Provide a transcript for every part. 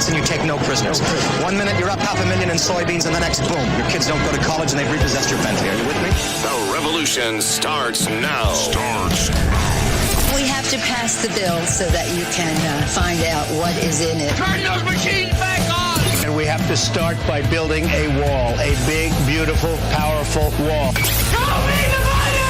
facts and you take no prisoners. 1 minute you're up $500,000 in soybeans, and the next, boom, your kids don't go to college and they've repossessed your Bentley. Are you with me? The revolution starts now. We have to pass the bill so that you can find out what is in it. Turn those machines back on! And we have to start by building a wall, a big, beautiful, powerful wall. Show me the money!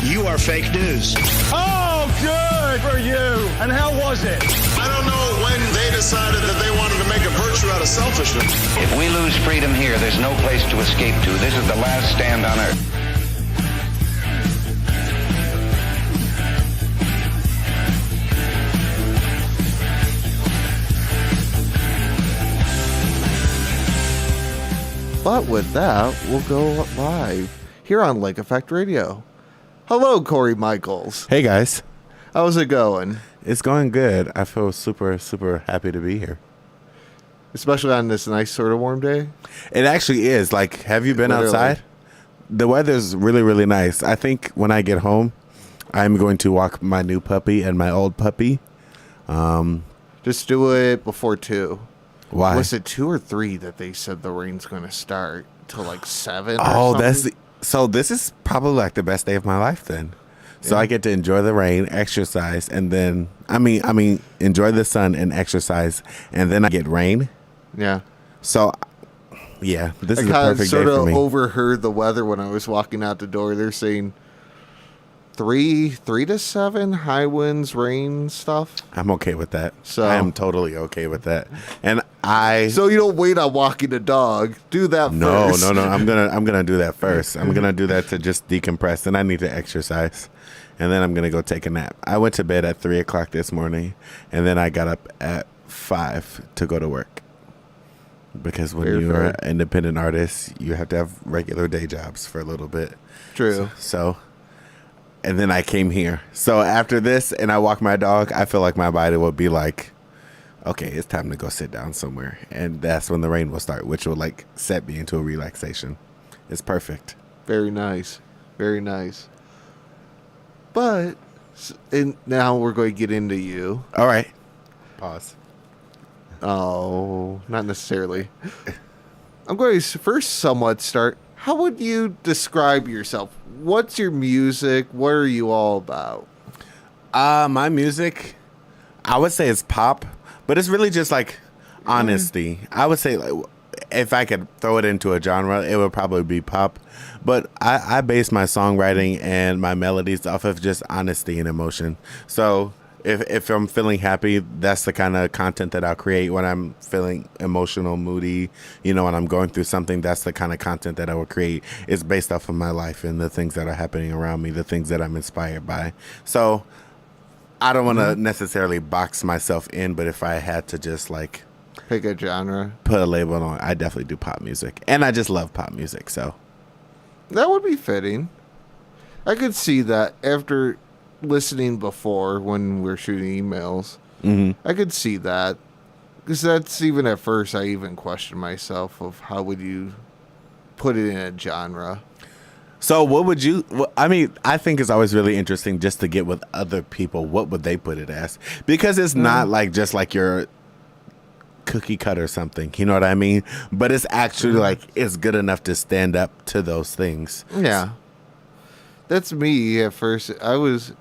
You are fake news. Oh, good for you. And how was it? I don't know when they decided that they wanted to make a virtue out of selfishness. If we lose freedom here, there's no place to escape to. This is the last stand on earth. But with that, we'll go live here on Lake Effect Radio. Hello, Corry Michaels. Hey, guys. How's it going? It's going good. I feel super, super happy to be here. Especially on this nice sort of warm day? It actually is. Like, have you been outside? The weather's really, really nice. I think when I get home, I'm going to walk my new puppy and my old puppy. Just do it before 2. Why? Was it 2 or 3 that they said the rain's going to start till like 7? Oh, something? So this is probably like the best day of my life then. So I get to enjoy the rain, exercise, and then I mean enjoy the sun and exercise, and then I get rain. Yeah. So yeah, this is the I perfect day for me. sort of overheard the weather when I was walking out the door. They're saying 3 to 7 high winds, rain stuff. I'm okay with that. So I am totally okay with that. And So you don't wait on walking the dog. Do that first. No. I'm gonna do that first. I'm gonna do that to just decompress. And I need to exercise. And then I'm gonna go take a nap. I went to bed at 3:00 this morning, and then I got up at 5 to go to work. Because when you're an independent artist, you have to have regular day jobs for a little bit. True. So and then I came here. So after this, and I walk my dog, I feel like my body will be like, okay, it's time to go sit down somewhere. And that's when the rain will start, which will like set me into a relaxation. It's perfect. Very nice. Very nice. But and now we're going to get into you. All right. Pause. Oh, not necessarily. I'm going to first somewhat start. How would you describe yourself? What's your music? What are you all about? My music, I would say it's pop, but it's really just like honesty. I would say like, if I could throw it into a genre, it would probably be pop. But I base my songwriting and my melodies off of just honesty and emotion. So if I'm feeling happy, that's the kind of content that I'll create. When I'm feeling emotional, moody, when I'm going through something, that's the kind of content that I will create. It's based off of my life and the things that are happening around me, the things that I'm inspired by. So I don't want to necessarily box myself in, but if I had to just like pick a genre, put a label on, I definitely do pop music. And I just love pop music, so that would be fitting. I could see that after listening before when we're shooting emails. I could see that, because that's even at first I even questioned myself of how would you put it in a genre. So what would you, I think it's always really interesting just to get with other people. What would they put it as? Because it's not like just like your cookie cut or something, you know what I mean? But it's actually like it's good enough to stand up to those things. Yeah. That's me at first. I was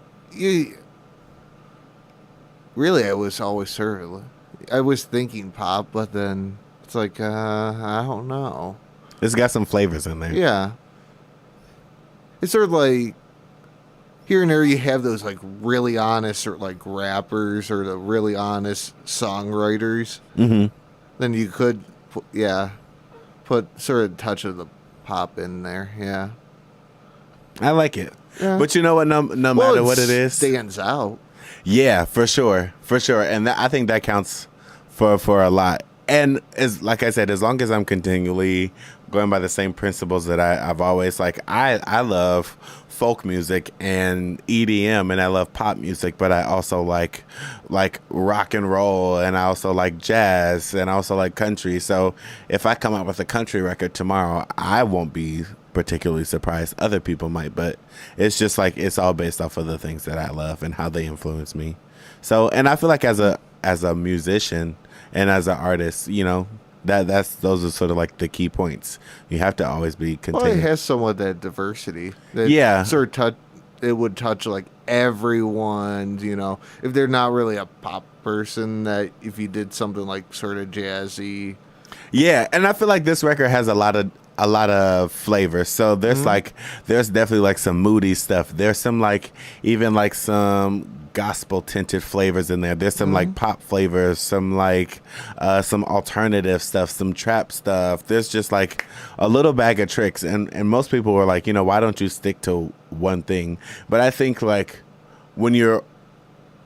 always sort of, I was thinking pop, but then it's like, I don't know. It's got some flavors in there. Yeah. It's sort of like, here and there you have those like really honest or like rappers or the really honest songwriters. Then you could, put sort of a touch of the pop in there. Yeah. I like it. Yeah. But you know what? No matter what it is, stands out. Yeah, for sure, and I think that counts for a lot. And as like I said, as long as I'm continually going by the same principles that I've always like, I love folk music and EDM, and I love pop music, but I also like rock and roll, and I also like jazz, and I also like country. So if I come out with a country record tomorrow, I won't be particularly surprised. Other people might, but it's just like it's all based off of the things that I love and how they influence me. So, and I feel like as a musician, and as an artist, those are sort of like the key points. You have to always be Well, contained. it has somewhat that diversity. That Yeah. sort of it would touch like everyone, if they're not really a pop person, that if you did something like sort of jazzy. Yeah, and I feel like this record has a lot of flavor. So there's there's definitely like some moody stuff. There's some like even like some gospel tinted flavors in there. There's some like pop flavors, some like some alternative stuff, some trap stuff. There's just like a little bag of tricks, and most people were like, why don't you stick to one thing? But I think like when you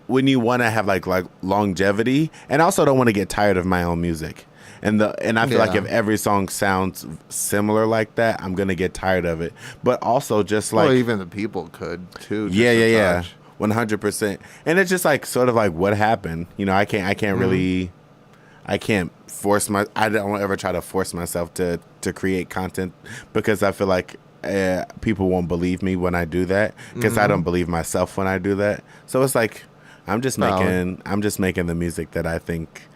want to have like longevity, and also don't want to get tired of my own music. And I feel like if every song sounds similar like that, I'm gonna get tired of it. But also just like even the people could too. Yeah. 100%. And it's just like sort of like what happened. I can't really, I don't ever try to force myself to create content, because I feel like people won't believe me when I do that, because I don't believe myself when I do that. So it's like I'm just making the music that I think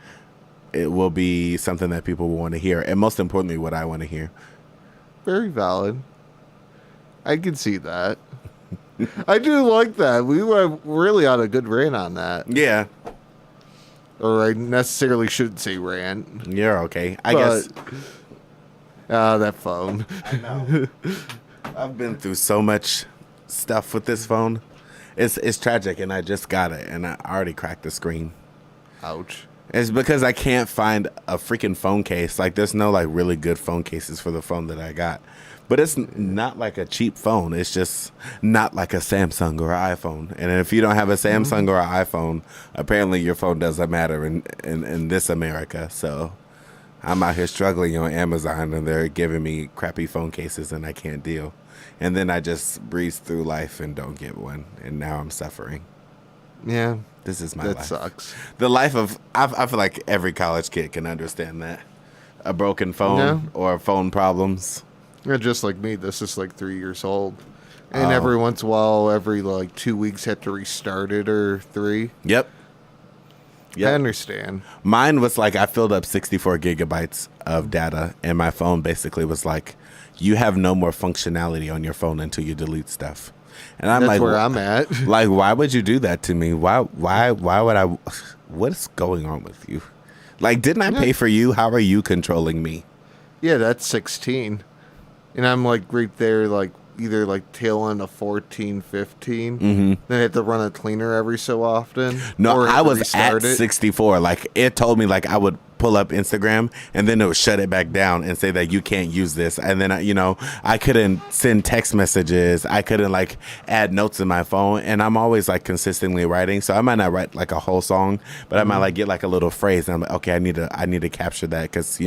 it will be something that people will want to hear, and most importantly, what I want to hear. Very valid. I can see that. I do like that. We were really on a good rant on that. Yeah. Or I necessarily shouldn't say rant. You're okay. I guess. That phone. I know. I've been through so much stuff with this phone. It's tragic, and I just got it, and I already cracked the screen. Ouch. It's because I can't find a freaking phone case. Like, there's no like really good phone cases for the phone that I got. But it's not like a cheap phone. It's just not like a Samsung or an iPhone. And if you don't have a Samsung or an iPhone, apparently your phone doesn't matter in this America. So I'm out here struggling on Amazon, and they're giving me crappy phone cases, and I can't deal. And then I just breeze through life and don't get one. And now I'm suffering. Yeah. This is my life. That sucks. The life of, I feel like every college kid can understand that. A broken phone or phone problems. Yeah, just like me, this is like 3 years old. And every once in a while, every like 2 weeks, have to restart it, or 3. Yep. I understand. Mine was like, I filled up 64 gigabytes of data, and my phone basically was like, you have no more functionality on your phone until you delete stuff. And I'm That's like, where I'm at. Like, why would you do that to me? Why would I? What is going on with you? Like, didn't I pay for you? How are you controlling me? Yeah, that's 16. And I'm like right there, like either like tail end of 14, 15. Then I have to run a cleaner every so often. No, or I was restart at 64. Like, it told me like I would pull up Instagram, and then it would shut it back down and say that you can't use this. And then I couldn't send text messages. I couldn't like add notes in my phone. And I'm always like consistently writing, so I might not write like a whole song, but I might like get like a little phrase, and I'm like, okay, I need to capture that, because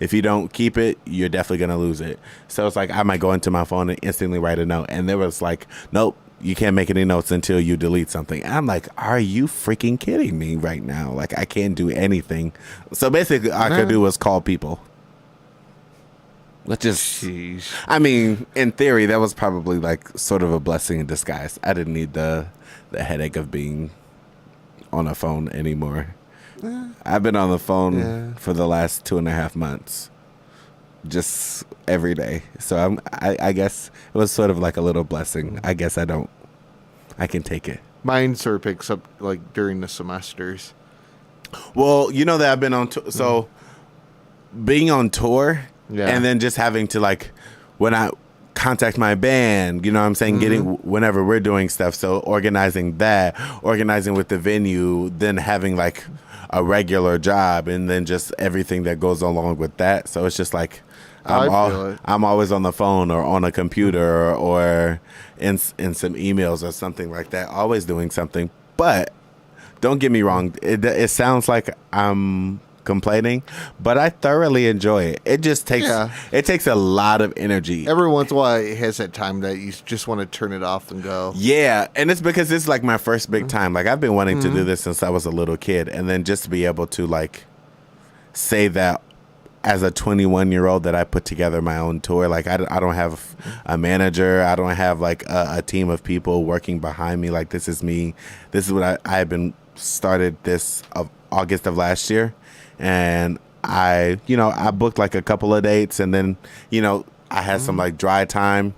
if you don't keep it, you're definitely gonna lose it. So it's like I might go into my phone and instantly write a note, and there was like, nope, you can't make any notes until you delete something. And I'm like, are you freaking kidding me right now? Like, I can't do anything. So basically, all I could do was call people. Which is, I mean, in theory, that was probably like sort of a blessing in disguise. I didn't need the headache of being on a phone anymore. I've been on the phone for the last 2.5 months. Just every day. So I guess it was sort of like a little blessing. I guess I can take it. Mine sort of picks up like during the semesters. Well, that I've been on so being on tour, and then just having to like, when I contact my band, what I'm saying, getting whenever we're doing stuff, so organizing with the venue, then having like a regular job, and then just everything that goes along with that. So it's just like I'm always on the phone or on a computer or in some emails or something like that, always doing something. But don't get me wrong, it sounds like I'm complaining, but I thoroughly enjoy it. It just takes it takes a lot of energy. Every once in a while, it has that time that you just want to turn it off and go. Yeah, and it's because it's like my first big time. Like, I've been wanting to do this since I was a little kid, and then just to be able to like say that as a 21-year-old that I put together my own tour. Like, I don't have a manager. I don't have like a team of people working behind me. Like, this is me. This is what I've been started this of August of last year. and I booked like a couple of dates, and then I had some like dry time.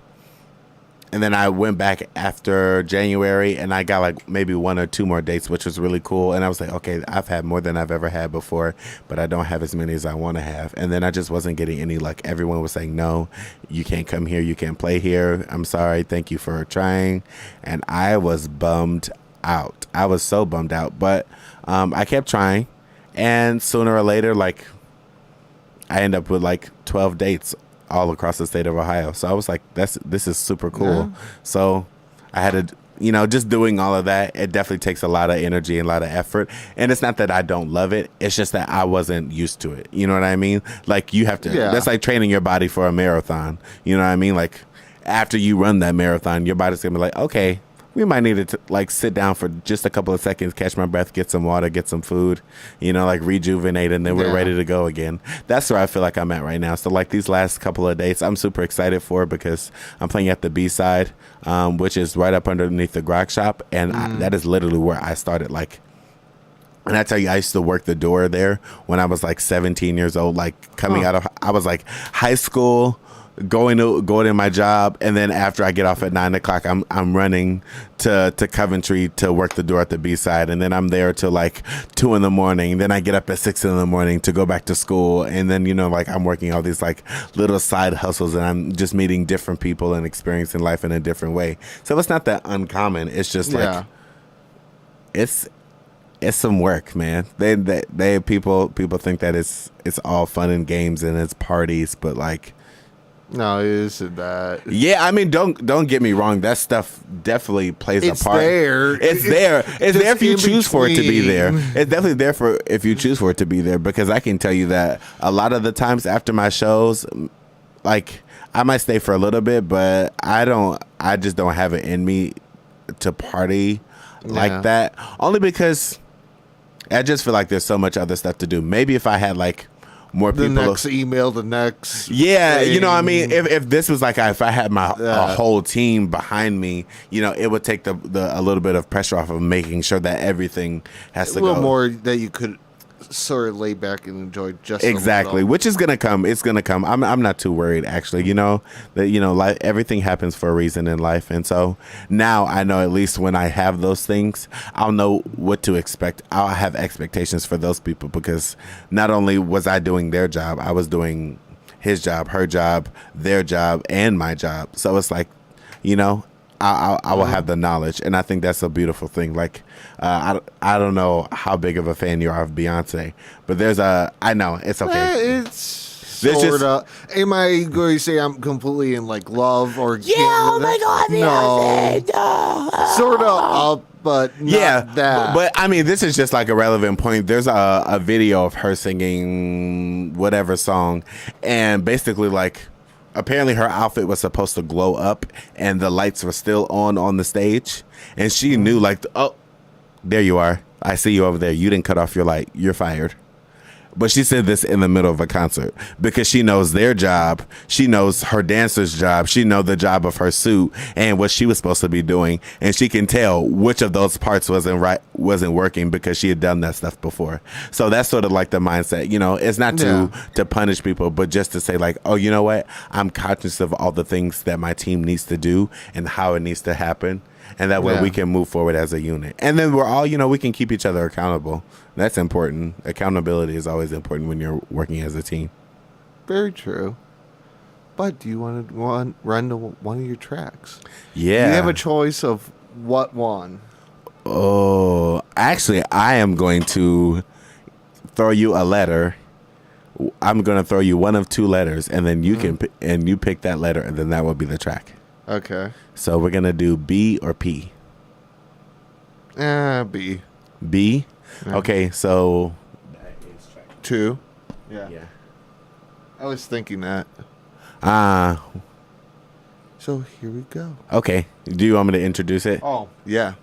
And then I went back after January, and I got like maybe 1 or 2 more dates, which was really cool. And I was like, okay, I've had more than I've ever had before, but I don't have as many as I want to have. And then I just wasn't getting any luck. Everyone was saying, no, you can't come here. You can't play here. I'm sorry. Thank you for trying. And I was bummed out. I was so bummed out. But I kept trying. And sooner or later, like, I end up with like 12 dates all across the state of Ohio. So I was like, this is super cool. Yeah. So I had to, just doing all of that, it definitely takes a lot of energy and a lot of effort. And it's not that I don't love it. It's just that I wasn't used to it. You know what I mean? Like you have to, that's like training your body for a marathon. You know what I mean? Like after you run that marathon, your body's gonna be like, okay, we might need to like sit down for just a couple of seconds, catch my breath, get some water, get some food, like rejuvenate, and then we're ready to go again. That's where I feel like I'm at right now. So like these last couple of dates, I'm super excited for because I'm playing at the B-side, which is right up underneath the grog shop. And that is literally where I started. Like, and I tell you, I used to work the door there when I was like 17 years old, like coming out of, I was like high school, going to my job, and then after I get off at 9 o'clock, I'm running to Coventry to work the door at the B-side, and then I'm there till like 2 a.m. Then I get up at 6 a.m. to go back to school, and then like I'm working all these like little side hustles, and I'm just meeting different people and experiencing life in a different way. So it's not that uncommon. It's just like it's some work, man. They people think that it's all fun and games and it's parties, but like. No, it isn't that. Yeah, I mean, don't get me wrong. That stuff definitely plays a part. It's there. It's there if you choose for it to be there. It's definitely there for if you choose for it to be there, because I can tell you that a lot of the times after my shows, like I might stay for a little bit, but I just don't have it in me to party like that. Only because I just feel like there's so much other stuff to do. Maybe if I had like more people, the next email, the next thing. You know what I mean? If this was like if I had my a whole team behind me, it would take the a little bit of pressure off of making sure that everything has to go. A little more that you could sort of lay back and enjoy just exactly, which is gonna come. It's gonna come. I'm not too worried actually. That life, everything happens for a reason in life, and so now I know at least when I have those things, I'll know what to expect. I'll have expectations for those people, because not only was I doing their job, I was doing his job, her job, their job, and my job. So it's like, I will have the knowledge, and I think that's a beautiful thing. Like, I don't know how big of a fan you are of Beyonce, but I know it's okay. It's sort of. Am I going to say I'm completely in like love or oh my God, Beyonce, no. Sort of up, but not that. But I mean, this is just like a relevant point. There's a video of her singing whatever song, and basically like. Apparently her outfit was supposed to glow up and the lights were still on the stage. And she knew like, oh, there you are. I see you over there. You didn't cut off your light. You're fired. But she said this in the middle of a concert because she knows their job. She knows her dancer's job. She knows the job of her suit and what she was supposed to be doing. And she can tell which of those parts wasn't working because she had done that stuff before. So that's sort of like the mindset. It's not to punish people, but just to say like, oh, you know what? I'm conscious of all the things that my team needs to do and how it needs to happen. And that way we can move forward as a unit. And then we're all, we can keep each other accountable. That's important. Accountability is always important when you're working as a team. Very true. But do you want to run to one of your tracks? Yeah. You have a choice of what one. Oh, actually, I am going to throw you a letter. I'm going to throw you one of 2 letters, and then you can and you pick that letter, and then that will be the track. Okay. So we're going to do B or P? B. B? Yeah. Okay, so... That is track 2? Yeah. I was thinking that. So here we go. Okay. Do you want me to introduce it? Oh, yeah.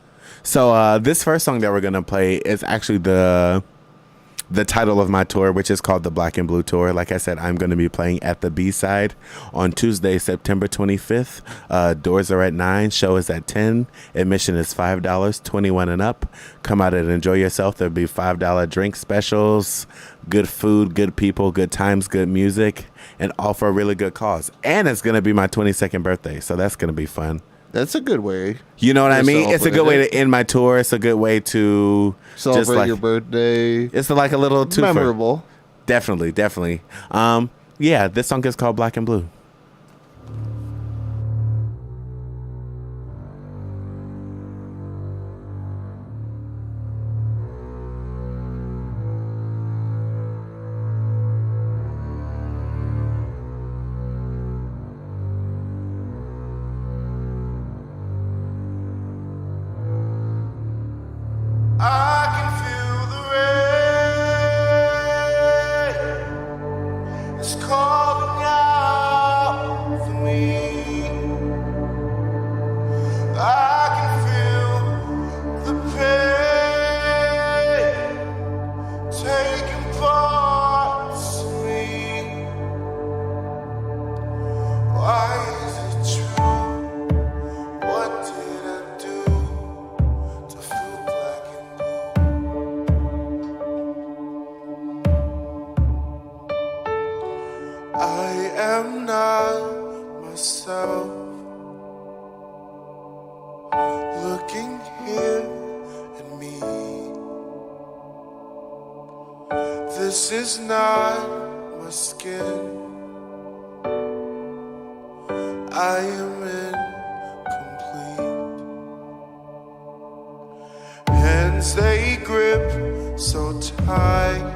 So this first song that we're going to play is actually the the title of my tour, which is called the Black and Blue Tour. Like I said, I'm going to be playing at the B-side on Tuesday, September 25th. Doors are at 9. Show is at 10. Admission is $5, 21 and up. Come out and enjoy yourself. There'll be $5 drink specials, good food, good people, good times, good music, and all for a really good cause. And it's going to be my 22nd birthday, so that's going to be fun. That's a good way. You know what I mean? It's a good way to end my tour. It's a good way to celebrate your birthday. It's like a little twofer. Memorable. Definitely. Yeah, this song is called Black and Blue. I can feel the rain. It's calling out for me. I can feel the pain taking parts of me. Why is it true? What did I do to feel black and I am not myself. Looking here at me. This is not my skin. I am incomplete. Hands they grip so tight.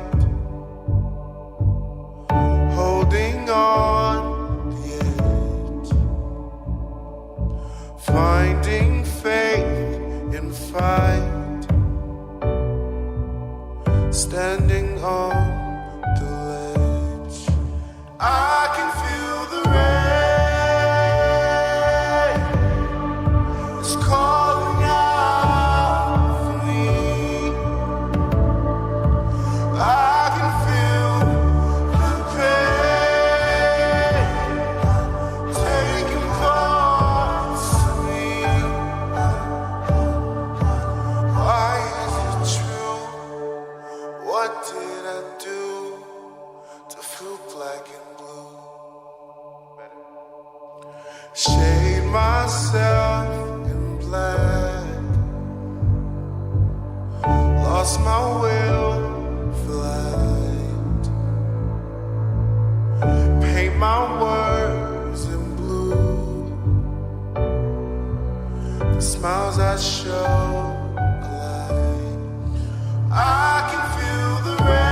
Holding on the edge, finding faith in fight, standing on the ledge. I can feel the rain. It's calling out for me. I can feel the pain taking parts of me. Why is it true? What did I do to feel black and blue? Shade myself in black. Lost my will for light. Paint my words in blue. The smiles I show a light. I can feel the rain.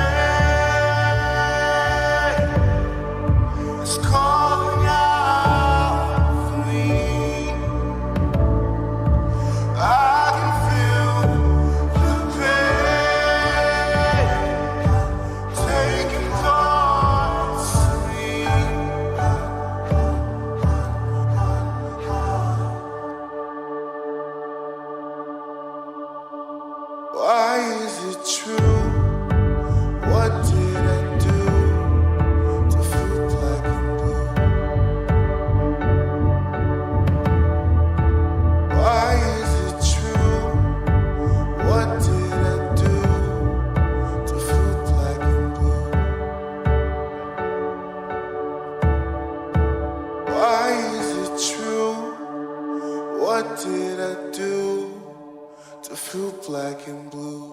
It's calling out for me. I can feel the pain taking parts of me. Why is it true? What did I do to feel black and blue? Why is it true? What did I do to feel black and blue? Why is it true? What did I do to feel black and blue?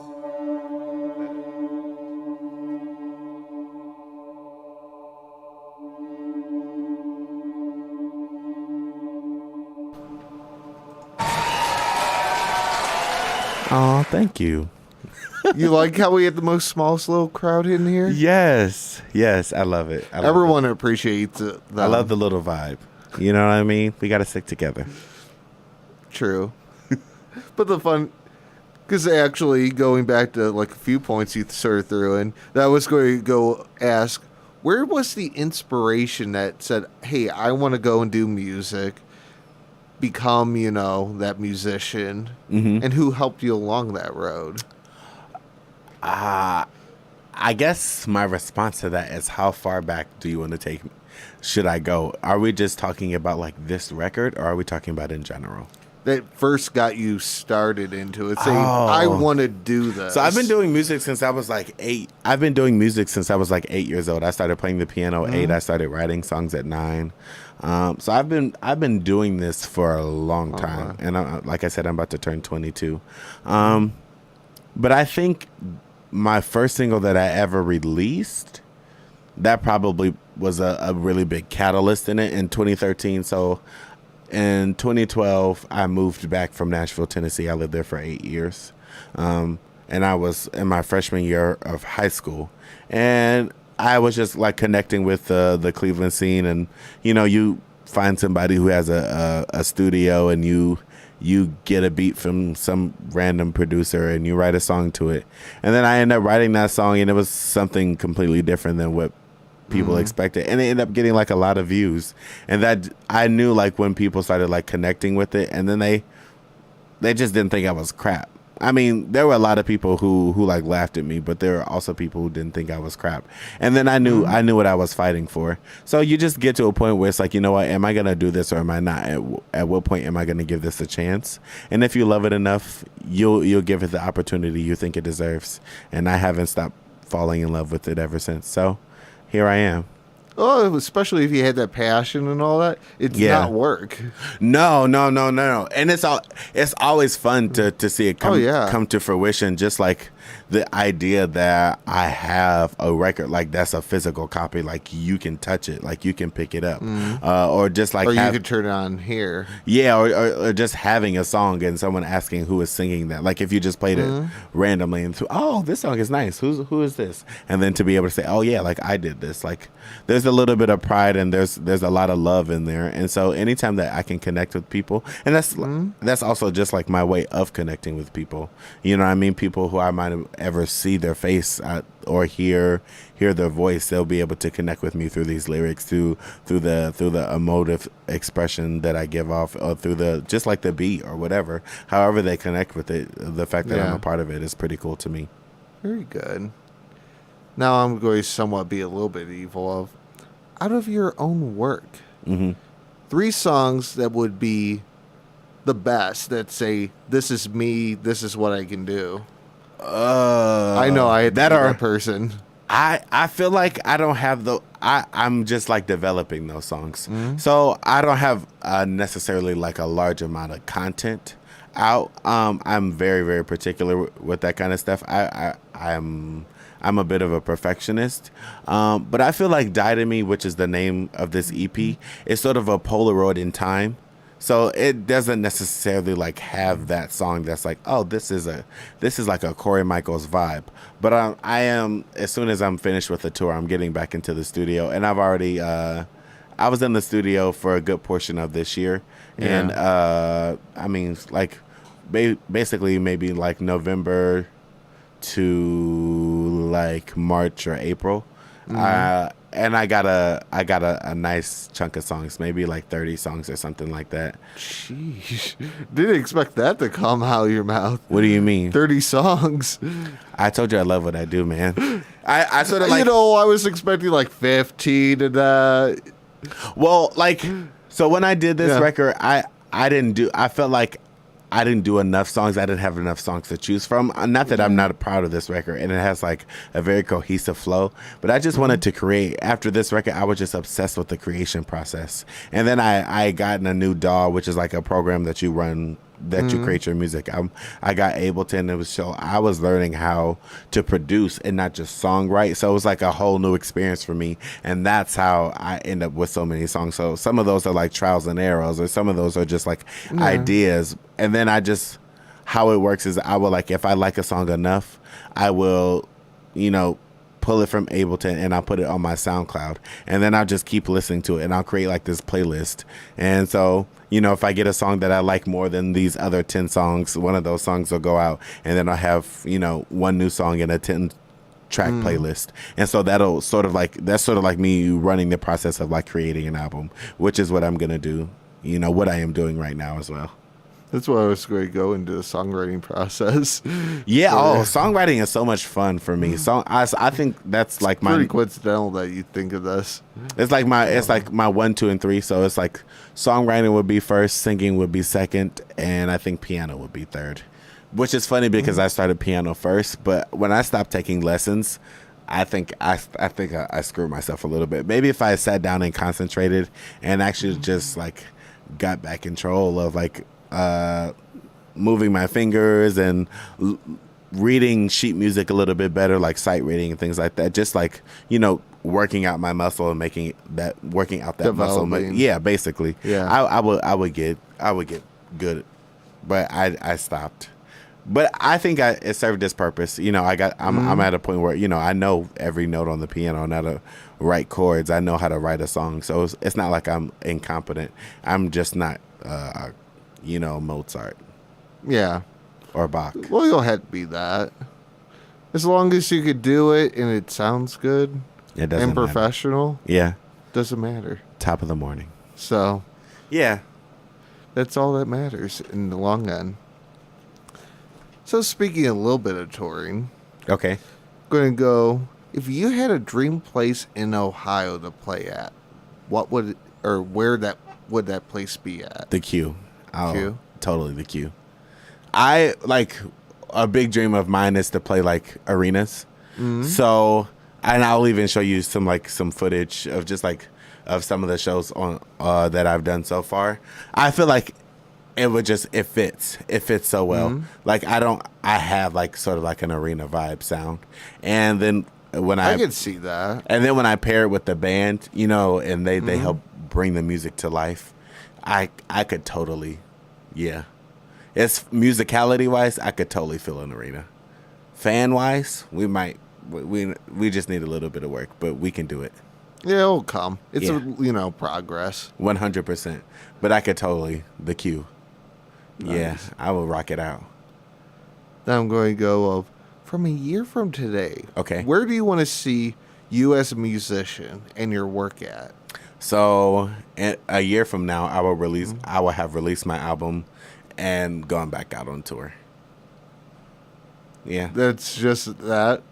Oh, thank you. You like how we had the most smallest little crowd in here? Yes, I love it. Everyone appreciates it. I love the little vibe. You know what I mean? We got to stick together. True. But the fun, because actually going back to like a few points you sort of threw in, that was going to go ask, where was the inspiration that said, hey, I want to go and do music, become, that musician, and who helped you along that road? I guess my response to that is, how far back do you want to take me? Should I go? Are we just talking about like this record, or are we talking about in general? That first got you started into it, saying, I want to do this. So I've been doing music since I was like 8. I've been doing music since I was like 8 years old. I started playing the piano at 8. I started writing songs at 9. So I've been doing this for a long time, and like I said, I'm about to turn 22. But I think my first single that I ever released, that probably was a really big catalyst in it in 2013. So in 2012, I moved back from Nashville, Tennessee. I lived there for 8 years. And I was in my freshman year of high school. And I was just like connecting with the Cleveland scene. And, you know, you find somebody who has a studio, and you get a beat from some random producer and you write a song to it. And then I ended up writing that song, and it was something completely different than what people expected, and it ended up getting like a lot of views. And that I knew, like, when people started like connecting with it, and then they just didn't think I was crap. I mean, there were a lot of people who like laughed at me, but there were also people who didn't think I was crap. And then I knew what I was fighting for. So you just get to a point where it's like, you know what, am I gonna do this or am I not? At what point am I gonna give this a chance? And if you love it enough, you'll give it the opportunity you think it deserves. And I haven't stopped falling in love with it ever since. So here I am. Oh, especially if you had that passion and all that, it's not work. No. And it's always fun to see it come to fruition. Just like the idea that I have a record like that's a physical copy, like you can touch it, like you can pick it up, or just like, or you could turn it on here. Yeah, or just having a song and someone asking who is singing that. Like if you just played it randomly and this song is nice. Who is this? And then to be able to say, oh yeah, like I did this. Like there's a little bit of pride and there's a lot of love in there. And so anytime that I can connect with people, and that's also just like my way of connecting with people. You know what I mean? People who I might have ever see their face or hear their voice, they'll be able to connect with me through these lyrics, through the emotive expression that I give off, or through the just like the beat or whatever. However they connect with it, the fact that I'm a part of it is pretty cool to me. Very good. Now I'm going to somewhat be a little bit evil out of your own work. 3 songs that would be the best that say, this is me, this is what I can do. I know I had that person. I feel like I don't have I'm just like developing those songs. So I don't have necessarily like a large amount of content out. I'm very, very particular with that kind of stuff. I'm a bit of a perfectionist. But I feel like Die to Me, which is the name of this EP, is sort of a Polaroid in time. So it doesn't necessarily like have that song that's like, oh, this is like a Corry Michaels vibe. But I am, as soon as I'm finished with the tour, I'm getting back into the studio, and I've already I was in the studio for a good portion of this year, and I mean, like basically maybe like November to like March or April. And I got a nice chunk of songs, maybe like 30 songs or something like that. Sheesh. Didn't expect that to come out of your mouth. What do you mean? 30 songs. I told you I love what I do, man. I sort of like... You know, I was expecting like 15 and Well, like, so when I did this record, I felt like I didn't do enough songs. I didn't have enough songs to choose from. Not that I'm not proud of this record, and it has like a very cohesive flow, but I just wanted to create. After this record, I was just obsessed with the creation process. And then I got a new DAW, which is like a program that you run, that you create your music. I got Ableton. So I was learning how to produce and not just songwrite. So it was like a whole new experience for me. And that's how I end up with so many songs. So some of those are like trials and errors, or some of those are just like ideas. And then how it works is I will, like, if I like a song enough, I will, pull it from Ableton and I'll put it on my SoundCloud, and then I'll just keep listening to it, and I'll create like this playlist. And so, if I get a song that I like more than these other 10 songs, one of those songs will go out, and then I'll have, one new song in a 10-track playlist. And so that's sort of like me running the process of like creating an album, which is what I'm going to do, what I am doing right now as well. That's why I was going to go into the songwriting process. Yeah. Songwriting is so much fun for me. I think that's like pretty coincidental that you think of this. It's like my 1, 2, and 3. So it's like songwriting would be first, singing would be second, and I think piano would be third. Which is funny because I started piano first, but when I stopped taking lessons, I think I screwed myself a little bit. Maybe if I sat down and concentrated and actually just like got back control of like moving my fingers and reading sheet music a little bit better, like sight reading and things like that. Just like, working out my muscle and working out that muscle. Yeah, basically. Yeah. I would get good, but I stopped. But I think it served its purpose. I'm at a point where, I know every note on the piano, I know how to write chords. I know how to write a song. So it's not like I'm incompetent. I'm just not, Mozart. Yeah. Or Bach. Well, you'll have to be that. As long as you could do it and it sounds good and professional. Matter. Yeah. Doesn't matter. Top of the morning. So. Yeah. That's all that matters in the long run. So speaking a little bit of touring. Okay. Going to go, if you had a dream place in Ohio to play at, where would that place be at? The Q. Q? Totally the Q. I like a big dream of mine is to play like arenas. Mm-hmm. So, and I'll even show you some footage of just like of some of the shows on that I've done so far. I feel like it fits so well. Mm-hmm. Like I have like sort of like an arena vibe sound. And then when I could see that. And then when I pair it with the band, and they help bring the music to life, I could totally, yeah. It's musicality wise, I could totally fill an arena. Fan wise, we just need a little bit of work, but we can do it. Yeah, it'll come. It's progress. 100%. But I could totally the Q. Nice. Yeah, I will rock it out. Now I'm going to go from a year from today. Okay. Where do you want to see you as a musician and your work at? So a year from now, I will have released my album and gone back out on tour. Yeah. That's just that?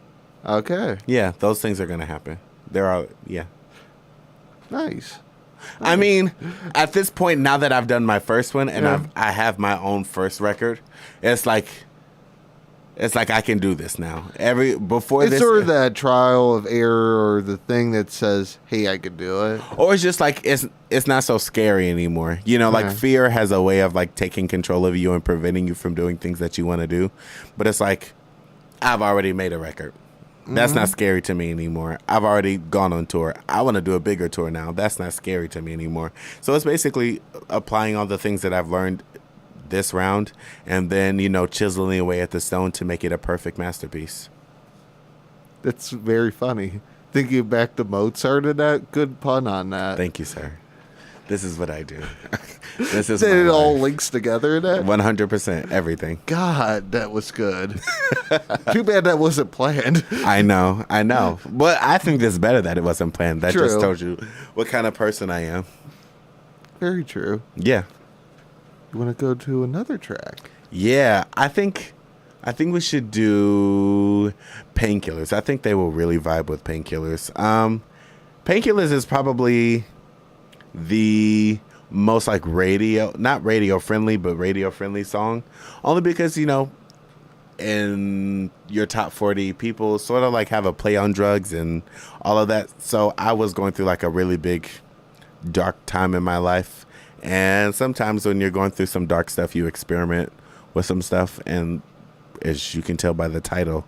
Okay. Yeah, those things are going to happen. Yeah. Nice. I mean, at this point, now that I've done my first one and I have my own first record, it's like I can do this now. It's sort of that trial of error or the thing that says, "Hey, I could do it." Or it's just like it's not so scary anymore. Like fear has a way of like taking control of you and preventing you from doing things that you want to do. But it's like I've already made a record. That's not scary to me anymore. I've already gone on tour. I want to do a bigger tour now. That's not scary to me anymore. So it's basically applying all the things that I've learned this round and then, chiseling away at the stone to make it a perfect masterpiece. That's very funny. Thinking back to Mozart and that, good pun on that. Thank you, sir. This is what I do. This is it all links together in that? 100%. Everything. God, that was good. Too bad that wasn't planned. I know. But I think it's better that it wasn't planned. That just told you what kind of person I am. Very true. Yeah. You want to go to another track? Yeah. I think we should do Painkillers. I think they will really vibe with Painkillers. Painkillers is probably the most like not radio friendly, but radio friendly song. Only because, in your top 40 people sort of like have a play on drugs and all of that. So I was going through like a really big dark time in my life. And sometimes when you're going through some dark stuff, you experiment with some stuff. And as you can tell by the title,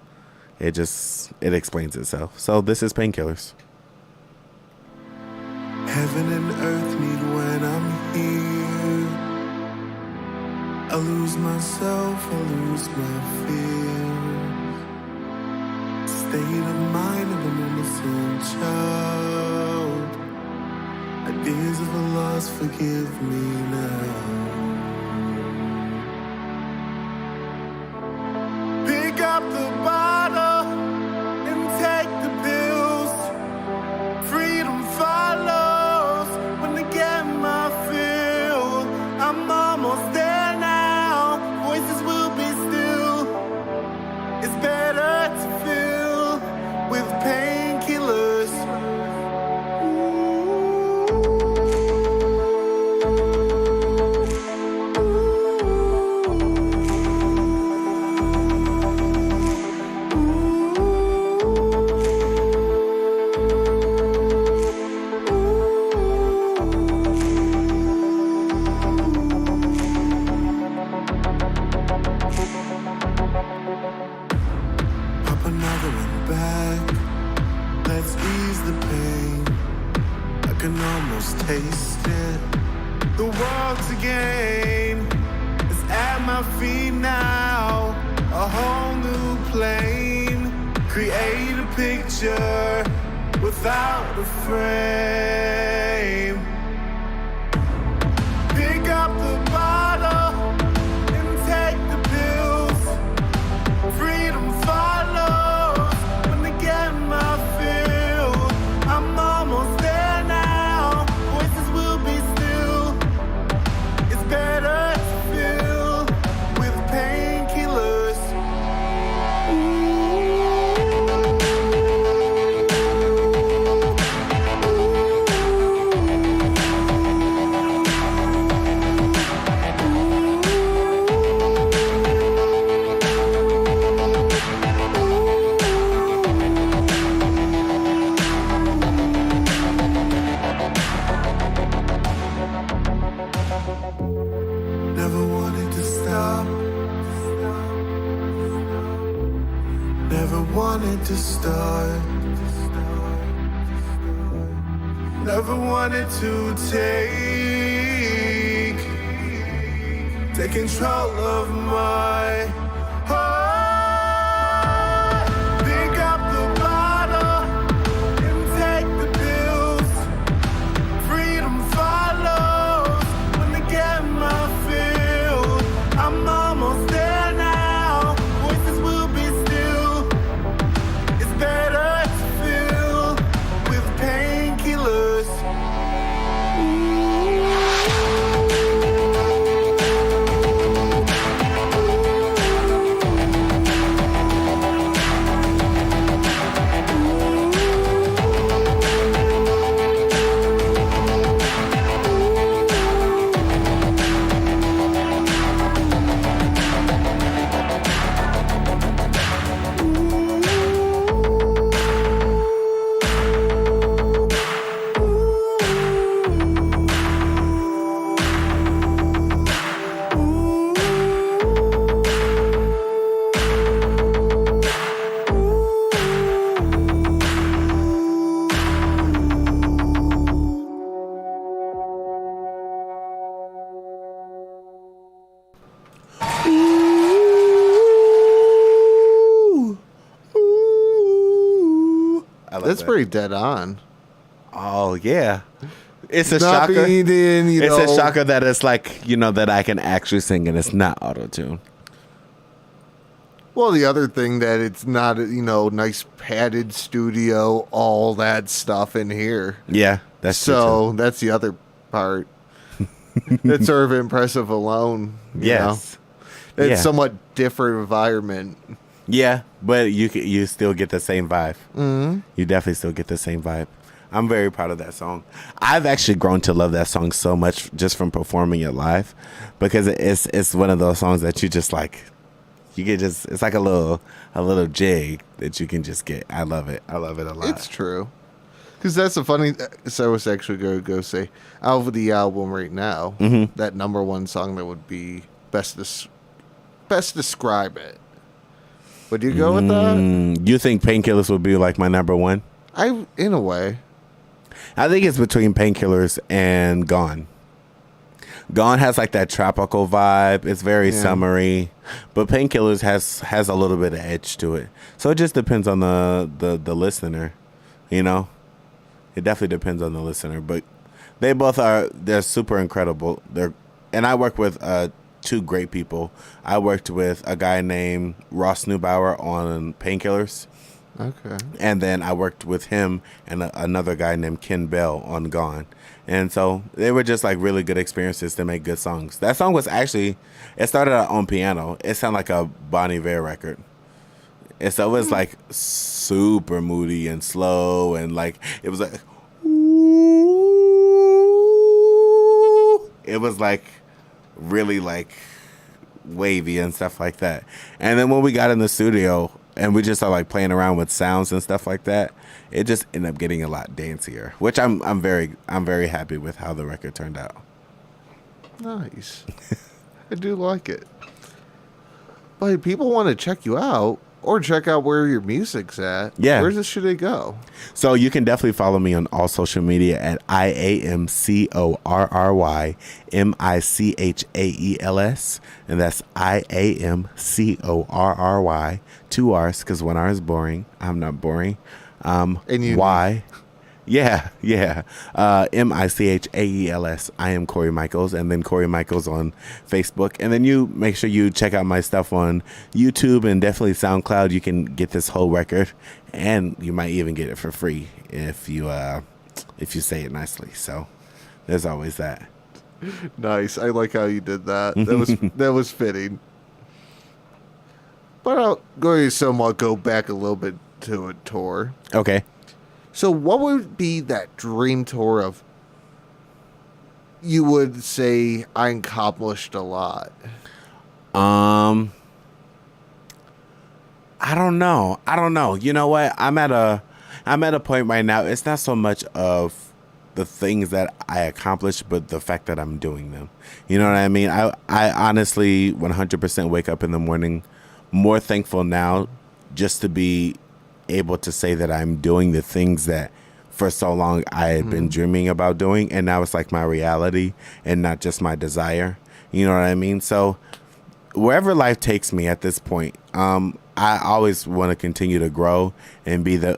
it explains itself. So this is Painkillers. Heaven and earth meet when I'm here. I lose myself, I lose my fears. State of mind of an innocent child. Ideas of a loss, forgive me now. Pick up the bottle and take the pills. Freedom follows when I get my fill. I'm almost there now. out to gain is at my feet now. A whole new plane. Create a picture without a frame. Pick up the bottle and take the pills. Freedom follows when I get my fill. I'm almost there now. Voices will be still. It's better to fill with painkillers. Never wanted to stop. Never wanted to start. Never wanted to take control of my heart. Pick up the bottle and take the pills. Freedom follows when I get my fill. I'm almost there now. Voices will be still. It's better to fill with painkillers. That's pretty dead on. Oh yeah, it's a Not shocker. being, It's a shocker that it's like that I can actually sing and it's not auto tune. Well, the other thing that it's not, nice padded studio, all that stuff in here. Yeah, that's true too. That's the other part. That's sort of impressive alone. Yes, It's somewhat different environment. Yeah, but you still get the same vibe. Mm-hmm. You definitely still get the same vibe. I'm very proud of that song. I've actually grown to love that song so much just from performing it live, because it's one of those songs that you just like. It's like a little jig that you can just get. I love it. I love it a lot. It's true. Because that's the funny. So I was actually going to go say, out of the album right now, that number one song that would be best describe it. Would you go with that? You think Painkillers would be like my number one? In a way. I think it's between Painkillers and Gone. Gone has like that tropical vibe. It's very summery, but Painkillers has a little bit of edge to it. So it just depends on the listener, It definitely depends on the listener, but they're super incredible. And I work with two great people. I worked with a guy named Ross Neubauer on Painkillers. Okay. And then I worked with him and another guy named Ken Bell on Gone. And so they were just like really good experiences to make good songs. That song was actually, it started out on piano. It sounded like a Bon Iver record. And so it was like super moody and slow, and like it was like, ooh. It was like really like wavy and stuff like that. And then when we got in the studio and we just started like playing around with sounds and stuff like that, it just ended up getting a lot dancier, which I'm very happy with how the record turned out. Nice. I do like it. But if people want to check you out, Or check out where your music's at. Yeah. Where should it go? So you can definitely follow me on all social media at IAMCORRYMICHAELS. And that's IAMCORRY. 2 R's, because 1 R is boring. I'm not boring. And you Y. Yeah. MICHAELS. I am Corry Michaels, and then Corry Michaels on Facebook. And then you make sure you check out my stuff on YouTube and definitely SoundCloud. You can get this whole record, and you might even get it for free if you say it nicely. So there's always that. Nice. I like how you did that. That was fitting. But I'll going to somewhat go back a little bit to a tour. Okay. So what would be that dream tour of you would say I accomplished a lot? I don't know. You know what? I'm at a point right now. It's not so much of the things that I accomplished, but the fact that I'm doing them. You know what I mean? I honestly 100% wake up in the morning more thankful now just to be able to say that I'm doing the things that for so long I had been dreaming about doing, and now it's like my reality and not just my desire. You know what I mean? So wherever life takes me at this point, I always want to continue to grow and be the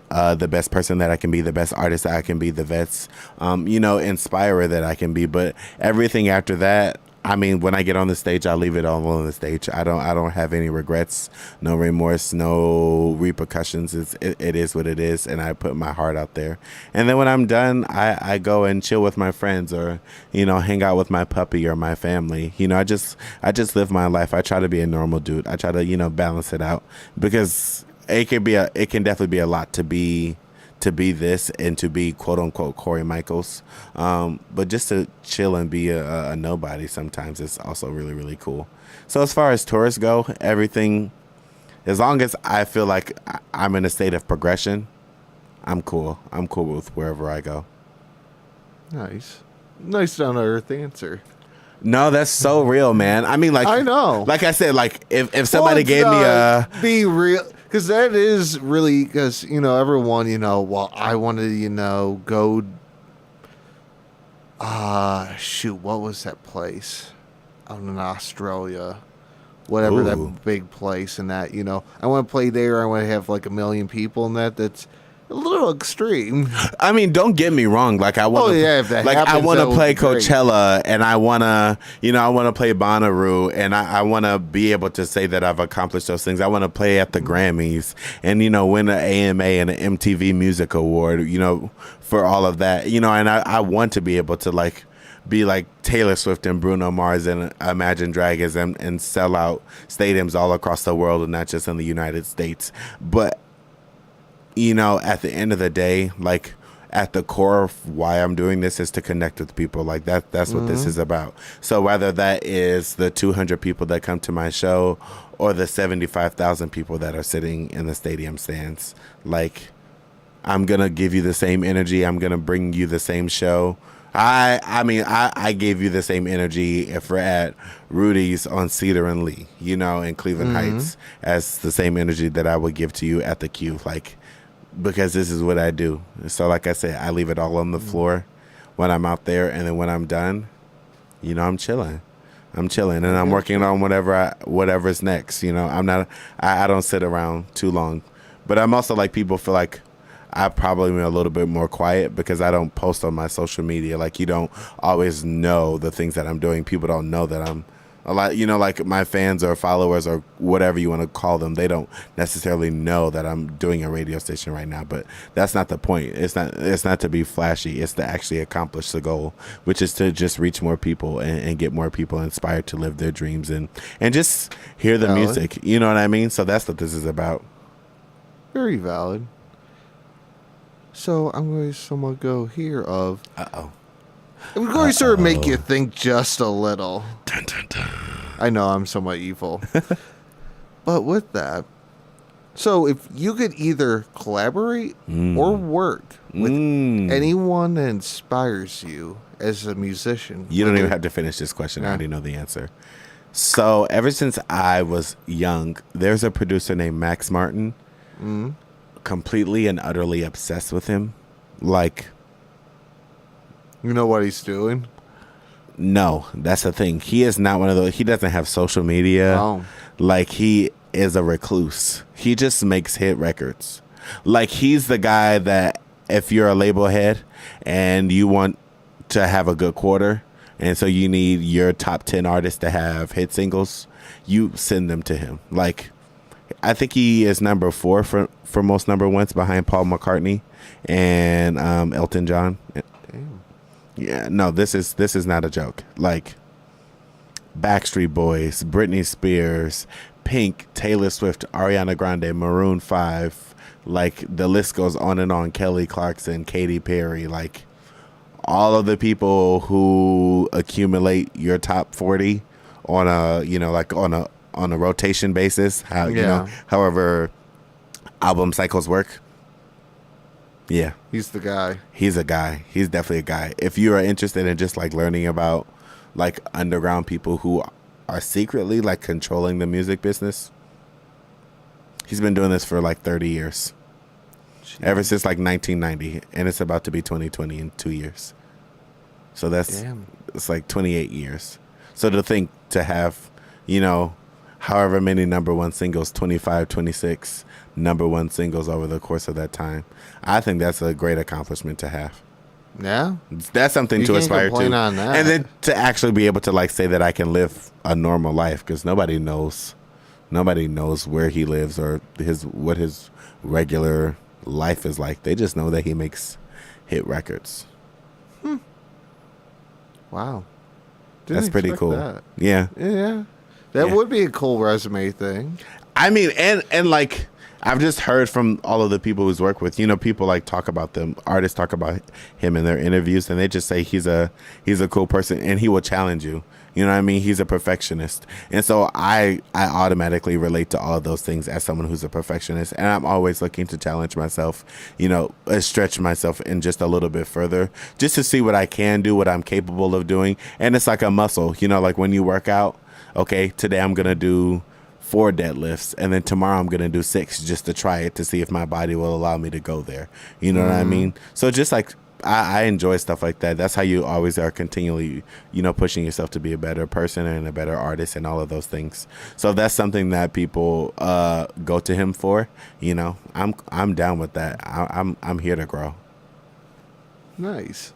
best person that I can be, the best artist that I can be, the best inspirer that I can be. But everything after that, I mean, when I get on the stage, I leave it all on the stage. I don't have any regrets, no remorse, no repercussions. It is what it is, and I put my heart out there. And then when I'm done, I go and chill with my friends, or hang out with my puppy or my family. I just live my life. I try to be a normal dude. I try to balance it out, because it can definitely be a lot to be this and to be quote unquote Corry Michaels, but just to chill and be a nobody sometimes is also really, really cool. So as far as tours go, everything, as long as I feel like I'm in a state of progression, I'm cool with wherever I go. Nice down to earth answer. No, that's so real, man. I mean, like, I know, like I said, like if somebody gave me a be real. Because that is really, because, everyone, well, I wanted to, go, what was that place out in Australia? Whatever. Ooh. That big place and that, I want to play there. I want to have like 1 million people and that's a little extreme. I mean, don't get me wrong. Like I want I want to play Coachella, and I want to, I want to play Bonnaroo, and I want to be able to say that I've accomplished those things. I want to play at the Grammys and, win an AMA and an MTV Music Award, for all of that, and I want to be able to be like Taylor Swift and Bruno Mars and Imagine Dragons and sell out stadiums all across the world and not just in the United States. But at the end of the day, like at the core of why I'm doing this is to connect with people. Like that's what this is about. So whether that is the 200 people that come to my show or the 75,000 people that are sitting in the stadium stands, like I'm going to give you the same energy. I'm going to bring you the same show. I mean, I gave you the same energy if we're at Rudy's on Cedar and Lee, in Cleveland Heights, as the same energy that I would give to you at the Q. Like, because this is what I do. So like I said, I leave it all on the floor when I'm out there, and then when I'm done, I'm chilling, and I'm working on whatever's next. I don't sit around too long, but I'm also like, people feel like I probably am a little bit more quiet because I don't post on my social media. Like, you don't always know the things that I'm doing. People don't know that I'm a lot, like my fans or followers or whatever you want to call them, they don't necessarily know that I'm doing a radio station right now. But that's not the point. It's not to be flashy. It's to actually accomplish the goal, which is to just reach more people and get more people inspired to live their dreams and just hear the music. You know what I mean? So that's what this is about. Very valid. So I'm going to somewhat go here of... I'm going to sort of make you think just a little. Dun, dun, dun. I know I'm somewhat evil. But with that, so if you could either collaborate or work with anyone that inspires you as a musician. You don't even have to finish this question. I already know the answer. So ever since I was young, there's a producer named Max Martin. Completely and utterly obsessed with him. Like, you know what he's doing? No, that's the thing. He is not one of those. He doesn't have social media. Oh. Like, he is a recluse. He just makes hit records. Like, he's the guy that if you're a label head and you want to have a good quarter, and so you need your top 10 artists to have hit singles, you send them to him. Like, I think he is number 4 for most number ones behind Paul McCartney and Elton John. Damn. Yeah, no, this is not a joke. Like, Backstreet Boys, Britney Spears, Pink, Taylor Swift, Ariana Grande, Maroon 5, like, the list goes on and on. Kelly Clarkson, Katy Perry, like, all of the people who accumulate your top 40 on a, you know, like on a rotation basis, how you know, however album cycles work. Yeah. He's the guy. He's a guy. He's definitely a guy. If you are interested in just like learning about like underground people who are secretly like controlling the music business, he's been doing this for like 30 years. Jeez. Ever since like 1990, and it's about to be 2020 in 2 years. So it's like 28 years. So to think to have, you know, however many number one singles, 25, 26 number one singles over the course of that time, I think that's a great accomplishment to have. Yeah, that's something you to can't aspire complain to, on that. And then to actually be able to like say that I can live a normal life, because nobody knows where he lives or what his regular life is like. They just know that he makes hit records. Wow, that's pretty cool. That. Yeah, that would be a cool resume thing. I mean, and like, I've just heard from all of the people who's worked with, you know, people like talk about them, artists talk about him in their interviews, and they just say he's a cool person and he will challenge you. You know what I mean? He's a perfectionist. And so I automatically relate to all of those things as someone who's a perfectionist. And I'm always looking to challenge myself, you know, stretch myself in just a little bit further, just to see what I can do, what I'm capable of doing. And it's like a muscle, you know, like when you work out, okay, today I'm going to do 4 deadlifts, and then tomorrow I'm going to do 6 just to try it, to see if my body will allow me to go there. You know what I mean? So just like, I enjoy stuff like that. That's how you always are continually, you know, pushing yourself to be a better person and a better artist and all of those things. So if that's something that people go to him for, you know, I'm down with that. I'm here to grow. Nice.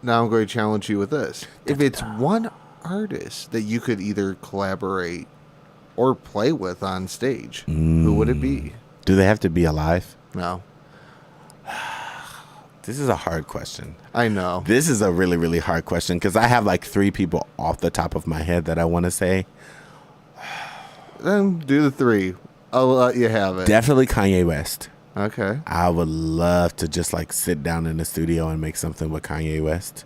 Now I'm going to challenge you with this. If it's one artist that you could either collaborate or play with on stage, who would it be? Do they have to be alive? No. This is a hard question. I know. This is a really, really hard question, because I have like 3 people off the top of my head that I want to say. Then do the 3. I'll let you have it. Definitely Kanye West. Okay. I would love to just like sit down in the studio and make something with Kanye West.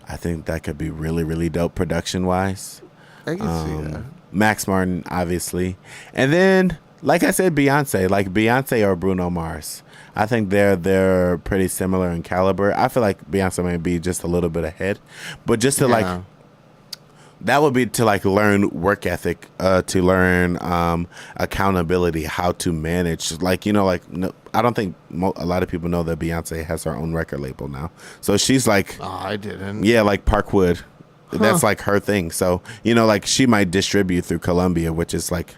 I think that could be really, really dope production-wise. I can see that. Max Martin, obviously. And then, like I said, Beyonce. Like Beyonce or Bruno Mars. I think they're pretty similar in caliber. I feel like Beyonce might be just a little bit ahead. But just to like, that would be to like learn work ethic, to learn accountability, how to manage. Like, you know, like, no, I don't think a lot of people know that Beyonce has her own record label now. So she's like, oh, I didn't. Yeah, like Parkwood. That's like her thing. So, you know, like she might distribute through Columbia, which is like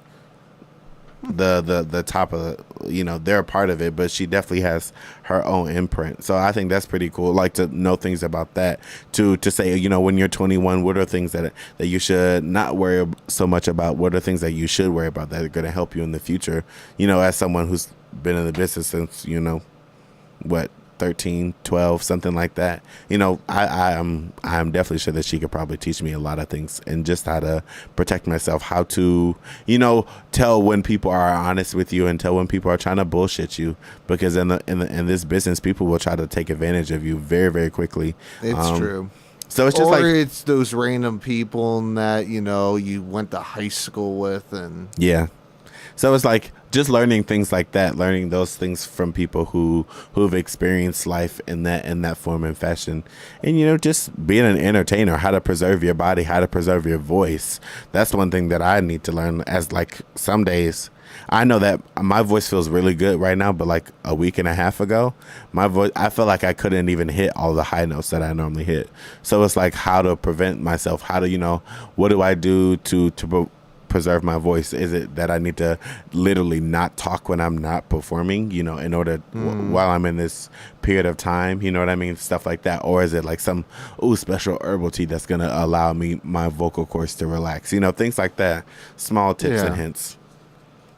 the top of the, you know, they're a part of it, but she definitely has her own imprint. So I think that's pretty cool. Like to know things about that, to say, you know, when you're 21, what are things that you should not worry so much about? What are things that you should worry about that are going to help you in the future? You know, as someone who's been in the business since, you know, what, 13, 12, something like that. You know, I'm definitely sure that she could probably teach me a lot of things, and just how to protect myself, how to, you know, tell when people are honest with you and tell when people are trying to bullshit you, because in this business, people will try to take advantage of you very, very quickly. It's true. So it's just or like, it's those random people that, you know, you went to high school with, and yeah. So it's like just learning things like that, learning those things from people who've experienced life in that form and fashion. And, you know, just being an entertainer, how to preserve your body, how to preserve your voice. That's one thing that I need to learn, as like some days I know that my voice feels really good right now, but like a week and a half ago, my voice, I feel like I couldn't even hit all the high notes that I normally hit. So it's like how to prevent myself, how to, you know, what do I do to preserve my voice? Is it that I need to literally not talk when I'm not performing, you know, in order while I'm in this period of time, you know what I mean? Stuff like that. Or is it like some special herbal tea that's going to allow me, my vocal cords to relax, you know, things like that. Small tips and hints.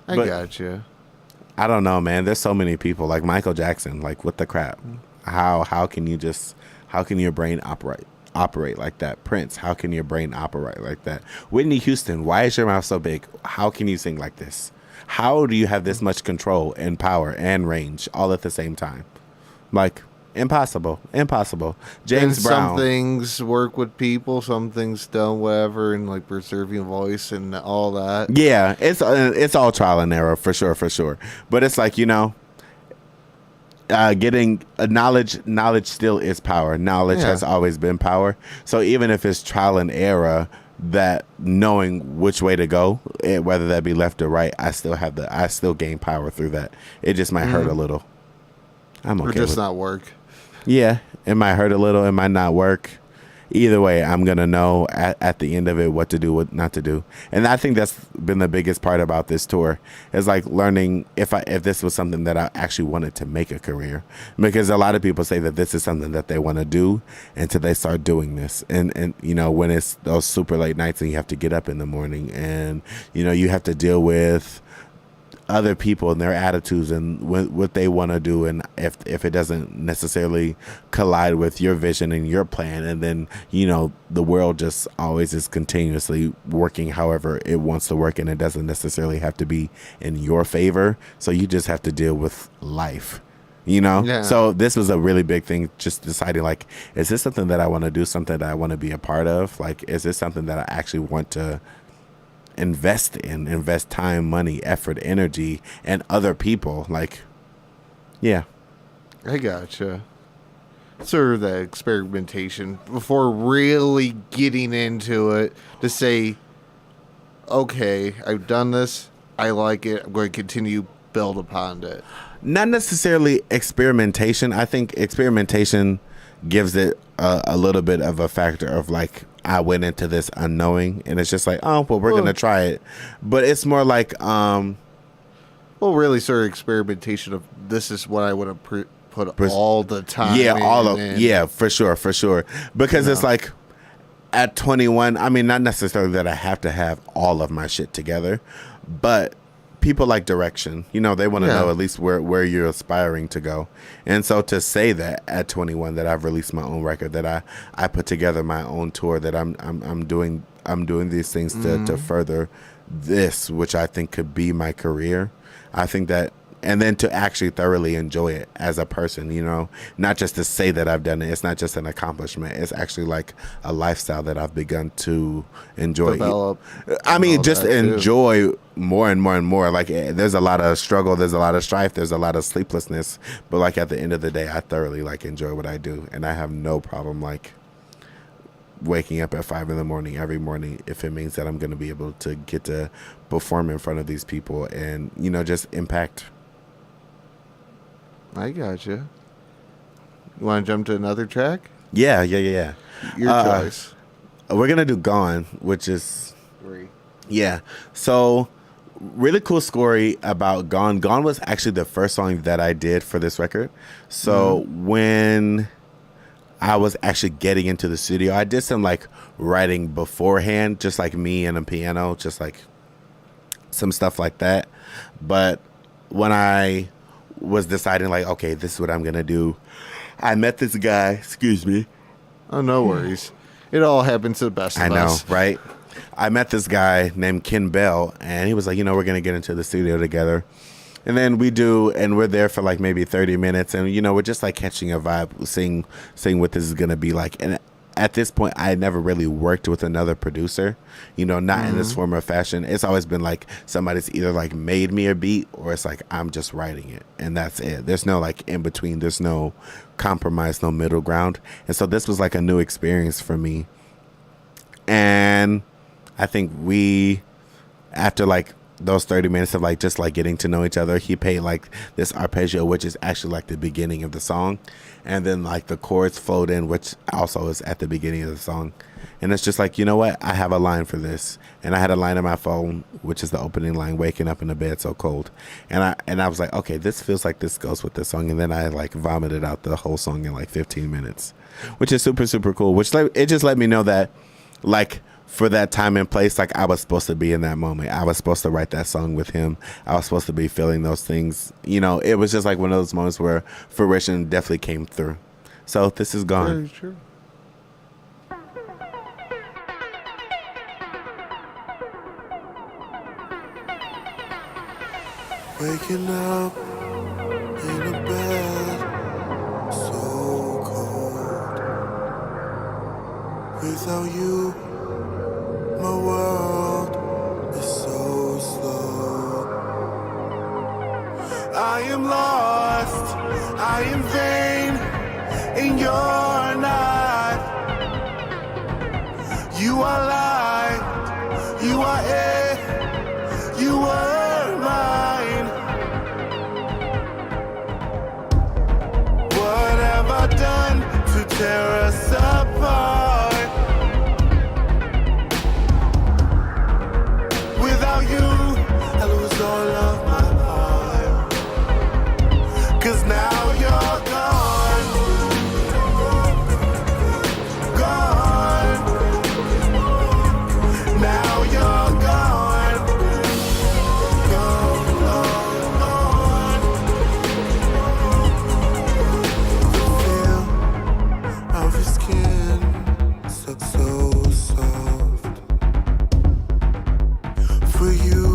I gotcha. I don't know, man. There's so many people like Michael Jackson. Like, what the crap? How can your brain operate like that? Prince, how can your brain operate like that? Whitney Houston, why is your mouth so big? How can you sing like this? How do you have this much control and power and range all at the same time? Like, impossible. James and Brown. Some things work with people, some things don't, whatever, and like preserving voice and all that. Yeah, it's all trial and error for sure. But it's like, you know, getting knowledge still is power. Knowledge has always been power. So even if it's trial and error, that knowing which way to go, whether that be left or right, I still gain power through that. It just might hurt a little. I'm okay. Or just not work. Yeah, it might hurt a little. It might not work. Either way, I'm going to know at the end of it what to do, what not to do. And I think that's been the biggest part about this tour, is like learning if this was something that I actually wanted to make a career. Because a lot of people say that this is something that they want to do until they start doing this. And you know, when it's those super late nights and you have to get up in the morning and, you know, you have to deal with other people and their attitudes and what they want to do, and if it doesn't necessarily collide with your vision and your plan, and then, you know, the world just always is continuously working however it wants to work, and it doesn't necessarily have to be in your favor, so you just have to deal with life, you know. So this was a really big thing, just deciding, like, is this something that I want to do, something that I want to be a part of? Like, is this something that I actually want to invest time, money, effort, energy, and other people? Like, yeah, I gotcha. Sort of that experimentation before really getting into it, to say, okay, I've done this, I like it, I'm going to continue build upon it. Not necessarily experimentation. I think experimentation gives it a little bit of a factor of like, I went into this unknowing, and it's just like, oh, well, we're gonna try it. But it's more like, really sort of experimentation of, this is what I want to put all the time. Yeah, for sure. Because it's like, at 21, I mean, not necessarily that I have to have all of my shit together, but people like direction. You know, they want to know at least where you're aspiring to go. And so to say that at 21 that I've released my own record, that I put together my own tour, that I'm doing these things to further this, which I think could be my career. I think that, and then to actually thoroughly enjoy it as a person, you know, not just to say that I've done it. It's not just an accomplishment. It's actually like a lifestyle that I've begun to enjoy. Develop. I mean, just enjoy more and more and more. Like, there's a lot of struggle. There's a lot of strife. There's a lot of sleeplessness. But like, at the end of the day, I thoroughly like enjoy what I do. And I have no problem like waking up at 5 a.m. every morning if it means that I'm going to be able to get to perform in front of these people and, you know, just impact. I gotcha. You want to jump to another track? Yeah. Your choice. We're going to do Gone, which is... 3. Yeah. So, really cool story about Gone. Gone was actually the first song that I did for this record. So, when I was actually getting into the studio, I did some, like, writing beforehand, just like me and a piano, just like some stuff like that. But when I was deciding, like, okay, this is what I'm gonna do, I met this guy. Excuse me. Oh, no worries. It all happens to the best of us. I know, right? I met this guy named Ken Bell, and he was like, you know, we're gonna get into the studio together. And then we're there for like maybe 30 minutes, and, you know, we're just like catching a vibe, seeing what this is gonna be like. And at this point, I had never really worked with another producer, you know, not in this form or fashion. It's always been like somebody's either like made me a beat or it's like I'm just writing it and that's it. There's no like in between. There's no compromise, no middle ground. And so this was like a new experience for me. And I think after like those 30 minutes of like just like getting to know each other, he played like this arpeggio, which is actually like the beginning of the song, and then like the chords flowed in, which also is at the beginning of the song. And it's just like, you know what, I have a line for this. And I had a line on my phone, which is the opening line, waking up in the bed so cold. And I was like, okay, this feels like this goes with this song. And then I like vomited out the whole song in like 15 minutes, which is super, super cool, which like, it just let me know that like for that time and place, like I was supposed to be in that moment. I was supposed to write that song with him. I was supposed to be feeling those things. You know, it was just like one of those moments where fruition definitely came through. So this is gone. Very true. Waking up in a bed so cold. Without you, my world is so slow. I am lost, I am vain, and you're not. You are light, you are air, you are mine. What have I done to tear us apart? Without you, I lose all of my heart. 'Cause now you're gone, gone. Now you're gone, gone, gone. The feel of your skin stuck so soft. For you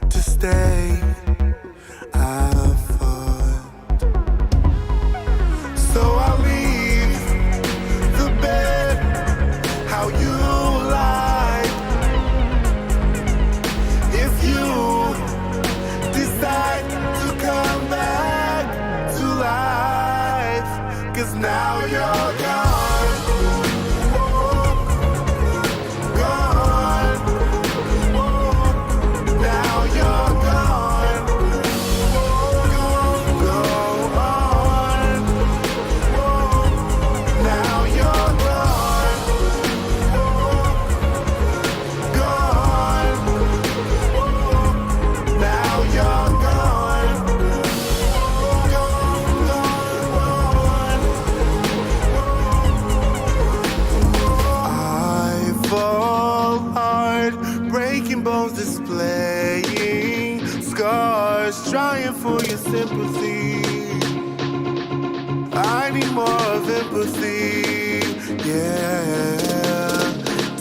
to stay, I fought. So I'll leave the bed how you like. If you decide to come back to life, 'cause now you're gone, gone. Now you're gone, go on. Now you're gone, gone. Now you're gone, I fall hard, breaking bones, displaying scars, trying for your sympathy. I need more of empathy, yeah.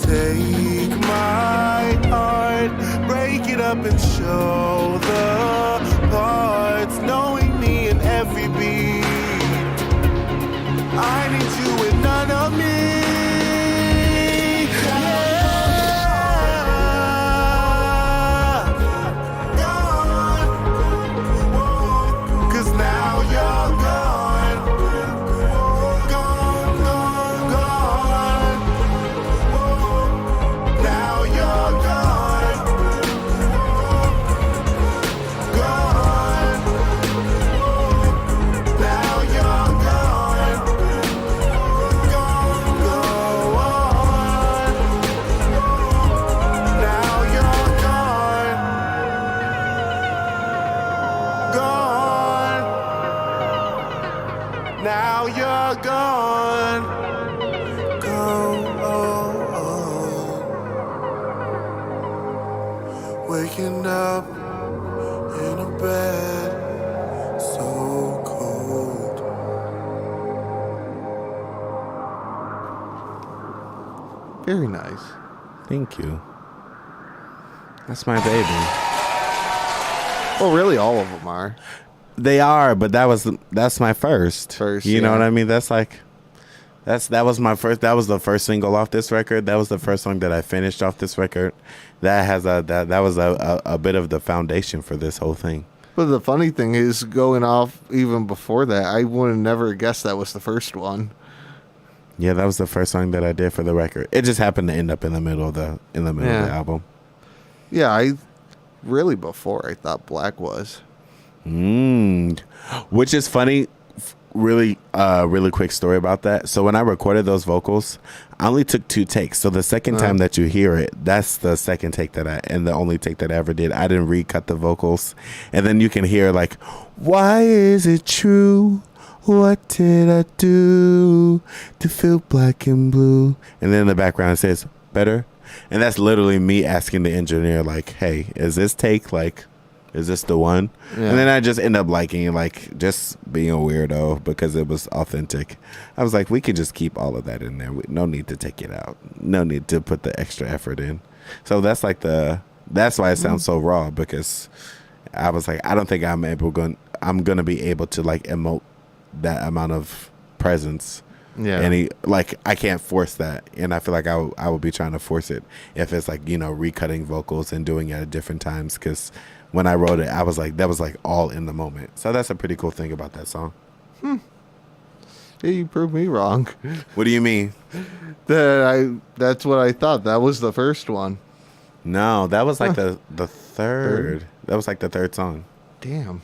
Take my heart, break it up and show the parts, knowing me in every beat. I need you and none of me. Now you're gone, waking up in a bed so cold. Very nice. Thank you. That's my baby. Well, really, all of them are. They are, but that's my first. First, you know yeah. what I mean? That's like That was the first single off this record. That was the first song that I finished off this record. That was a bit of the foundation for this whole thing. But the funny thing is, going off even before that, I would have never guessed that was the first one. Yeah, that was the first song that I did for the record. It just happened to end up in the middle of the album. Yeah, before I thought Black was. Which is funny. Really quick story about that. So when I recorded those vocals, I only took 2 takes. So the second time that you hear it, that's the second take and the only take that I ever did. I didn't recut the vocals. And then you can hear like, why is it true? What did I do to feel black and blue? And then in the background it says, better. And that's literally me asking the engineer like, hey, is this take like, is this the one? Yeah. And then I just end up liking it, like just being a weirdo because it was authentic. I was like, we could just keep all of that in there. No need to take it out. No need to put the extra effort in. So that's why it sounds so raw, because I was like, I don't think I'm gonna be able to like emote that amount of presence. Yeah. I can't force that. And I feel like I would be trying to force it if it's like, recutting vocals and doing it at different times, because when I wrote it, I was like, that was like all in the moment. So that's a pretty cool thing about that song. Yeah, you proved me wrong. What do you mean? That's what I thought. That was the first one. No, that was like the third. That was like the third song. Damn.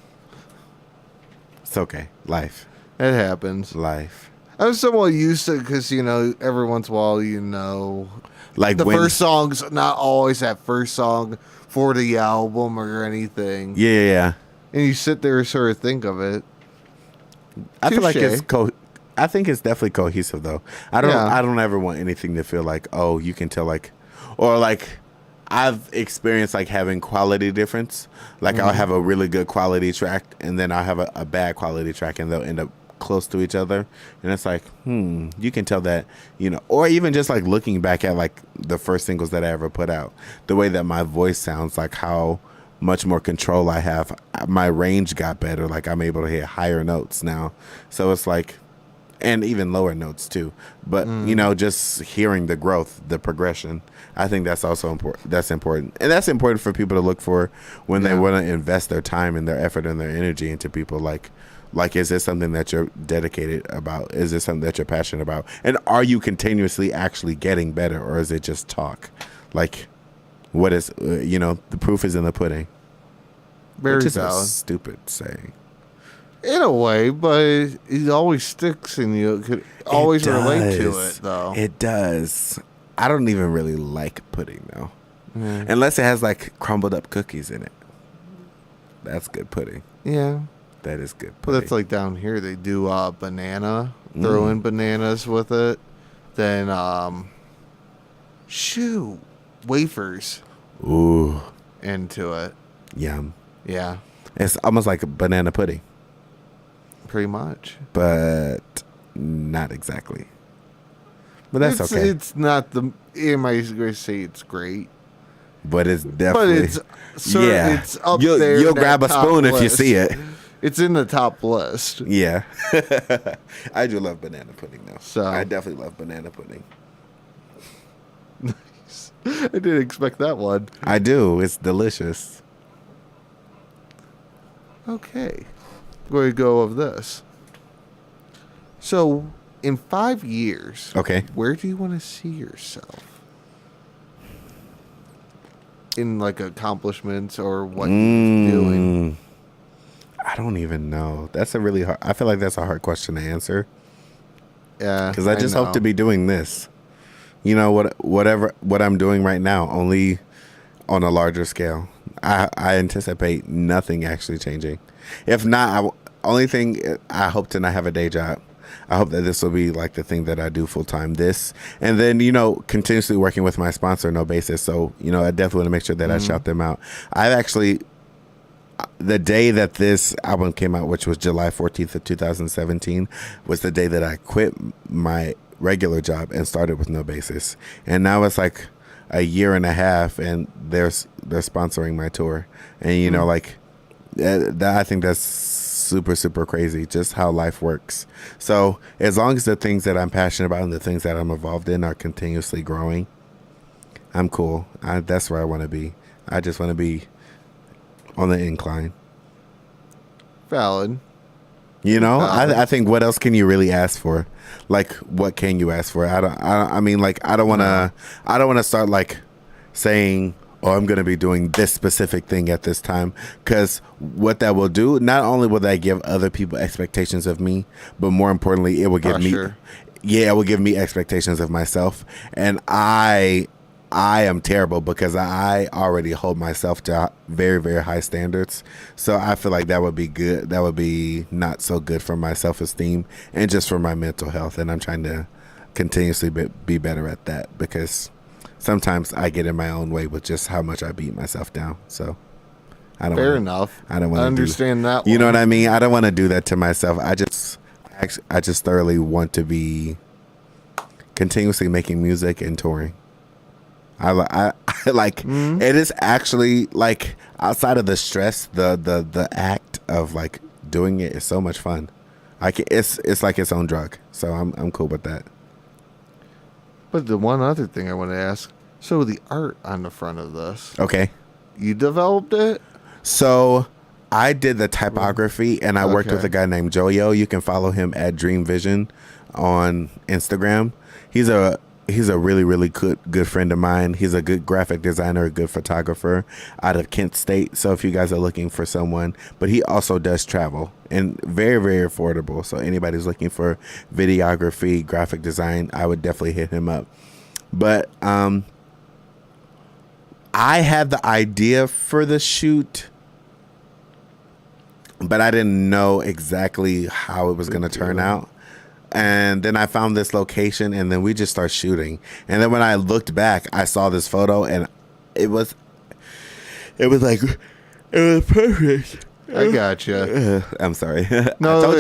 It's okay. Life. It happens. Life. I was somewhat used to it because, every once in a while, like the first song's not always that first song for the album or anything. Yeah. And you sit there and sort of think of it. I feel like I think it's definitely cohesive though. I don't ever want anything to feel like, oh, you can tell like, or like I've experienced like having quality difference. Like I'll have a really good quality track and then I'll have a bad quality track and they'll end up close to each other, and it's like you can tell that, or even just like looking back at like the first singles that I ever put out, the way that my voice sounds, like how much more control I have, my range got better, like I'm able to hit higher notes now, so it's like, and even lower notes too, but just hearing the growth, the progression, I think that's also important. That's important, and that's important for people to look for when they want to invest their time and their effort and their energy into people. Like, is this something that you're dedicated about? Is this something that you're passionate about? And are you continuously actually getting better, or is it just talk? Like, what is, the proof is in the pudding. Very Which is valid. a stupid saying. In a way, but it always sticks and you could always relate to it, though. It does. I don't even really like pudding, though. Unless it has, like, crumbled up cookies in it. That's good pudding. Yeah. That is good pudding. Well, that's like down here. They do banana, throw in bananas with it. Then, wafers. Ooh. Into it. Yum. Yeah. It's almost like a banana pudding. Pretty much. But not exactly. But that's okay. It's not the... Am I going to say it's great? But it's definitely... But it's up there. You'll grab a spoon list. if you see it. It's in the top list. Yeah. I do love banana pudding, though. So I definitely love banana pudding. Nice. I didn't expect that one. I do. It's delicious. Okay. Where to go of this? So, in 5 years, where do you want to see yourself? In, like, accomplishments or what you're doing? I don't even know. That's a really hard... I feel like that's a hard question to answer. Yeah, because I just hope to be doing this. What I'm doing right now, only on a larger scale. I anticipate nothing actually changing. If not, only thing, I hope to not have a day job. I hope that this will be like the thing that I do full time. This, and then, continuously working with my sponsor, No Basis. So, I definitely want to make sure that I shout them out. I've actually, the day that this album came out, which was July 14th of 2017, was the day that I quit my regular job and started with No Basis. And now it's like a year and a half, and they're sponsoring my tour. And, I think that's super, super crazy just how life works. So as long as the things that I'm passionate about and the things that I'm involved in are continuously growing, I'm cool. That's where I want to be. I just want to be on the incline. Valid. You know, I think what else can you really ask for? Like, what can you ask for? I don't want to start like saying, oh, I'm going to be doing this specific thing at this time, because what that will do, not only will that give other people expectations of me, but more importantly, it will give it will give me expectations of myself. And I am terrible because I already hold myself to very, very high standards. So I feel like that would be good. That would be not so good for my self-esteem and just for my mental health. And I'm trying to continuously be better at that, because sometimes I get in my own way with just how much I beat myself down. So I don't Fair enough. I don't want to understand that. You know what I mean? I don't want to do that to myself. I just thoroughly want to be continuously making music and touring. I like it is actually like, outside of the stress, the act of like doing it is so much fun. It's like its own drug. So I'm cool with that. But the one other thing I want to ask, so the art on the front of this. Okay. You developed it? So I did the typography, and I worked with a guy named Joyo. You can follow him at Dream Vision on Instagram. He's a really, really good friend of mine. He's a good graphic designer, a good photographer out of Kent State. So if you guys are looking for someone, but he also does travel, and very, very affordable. So anybody's looking for videography, graphic design, I would definitely hit him up. But I had the idea for the shoot, but I didn't know exactly how it was going to turn out. And then I found this location, and then we just started shooting. And then when I looked back, I saw this photo, and it was perfect. I gotcha. I'm sorry. No,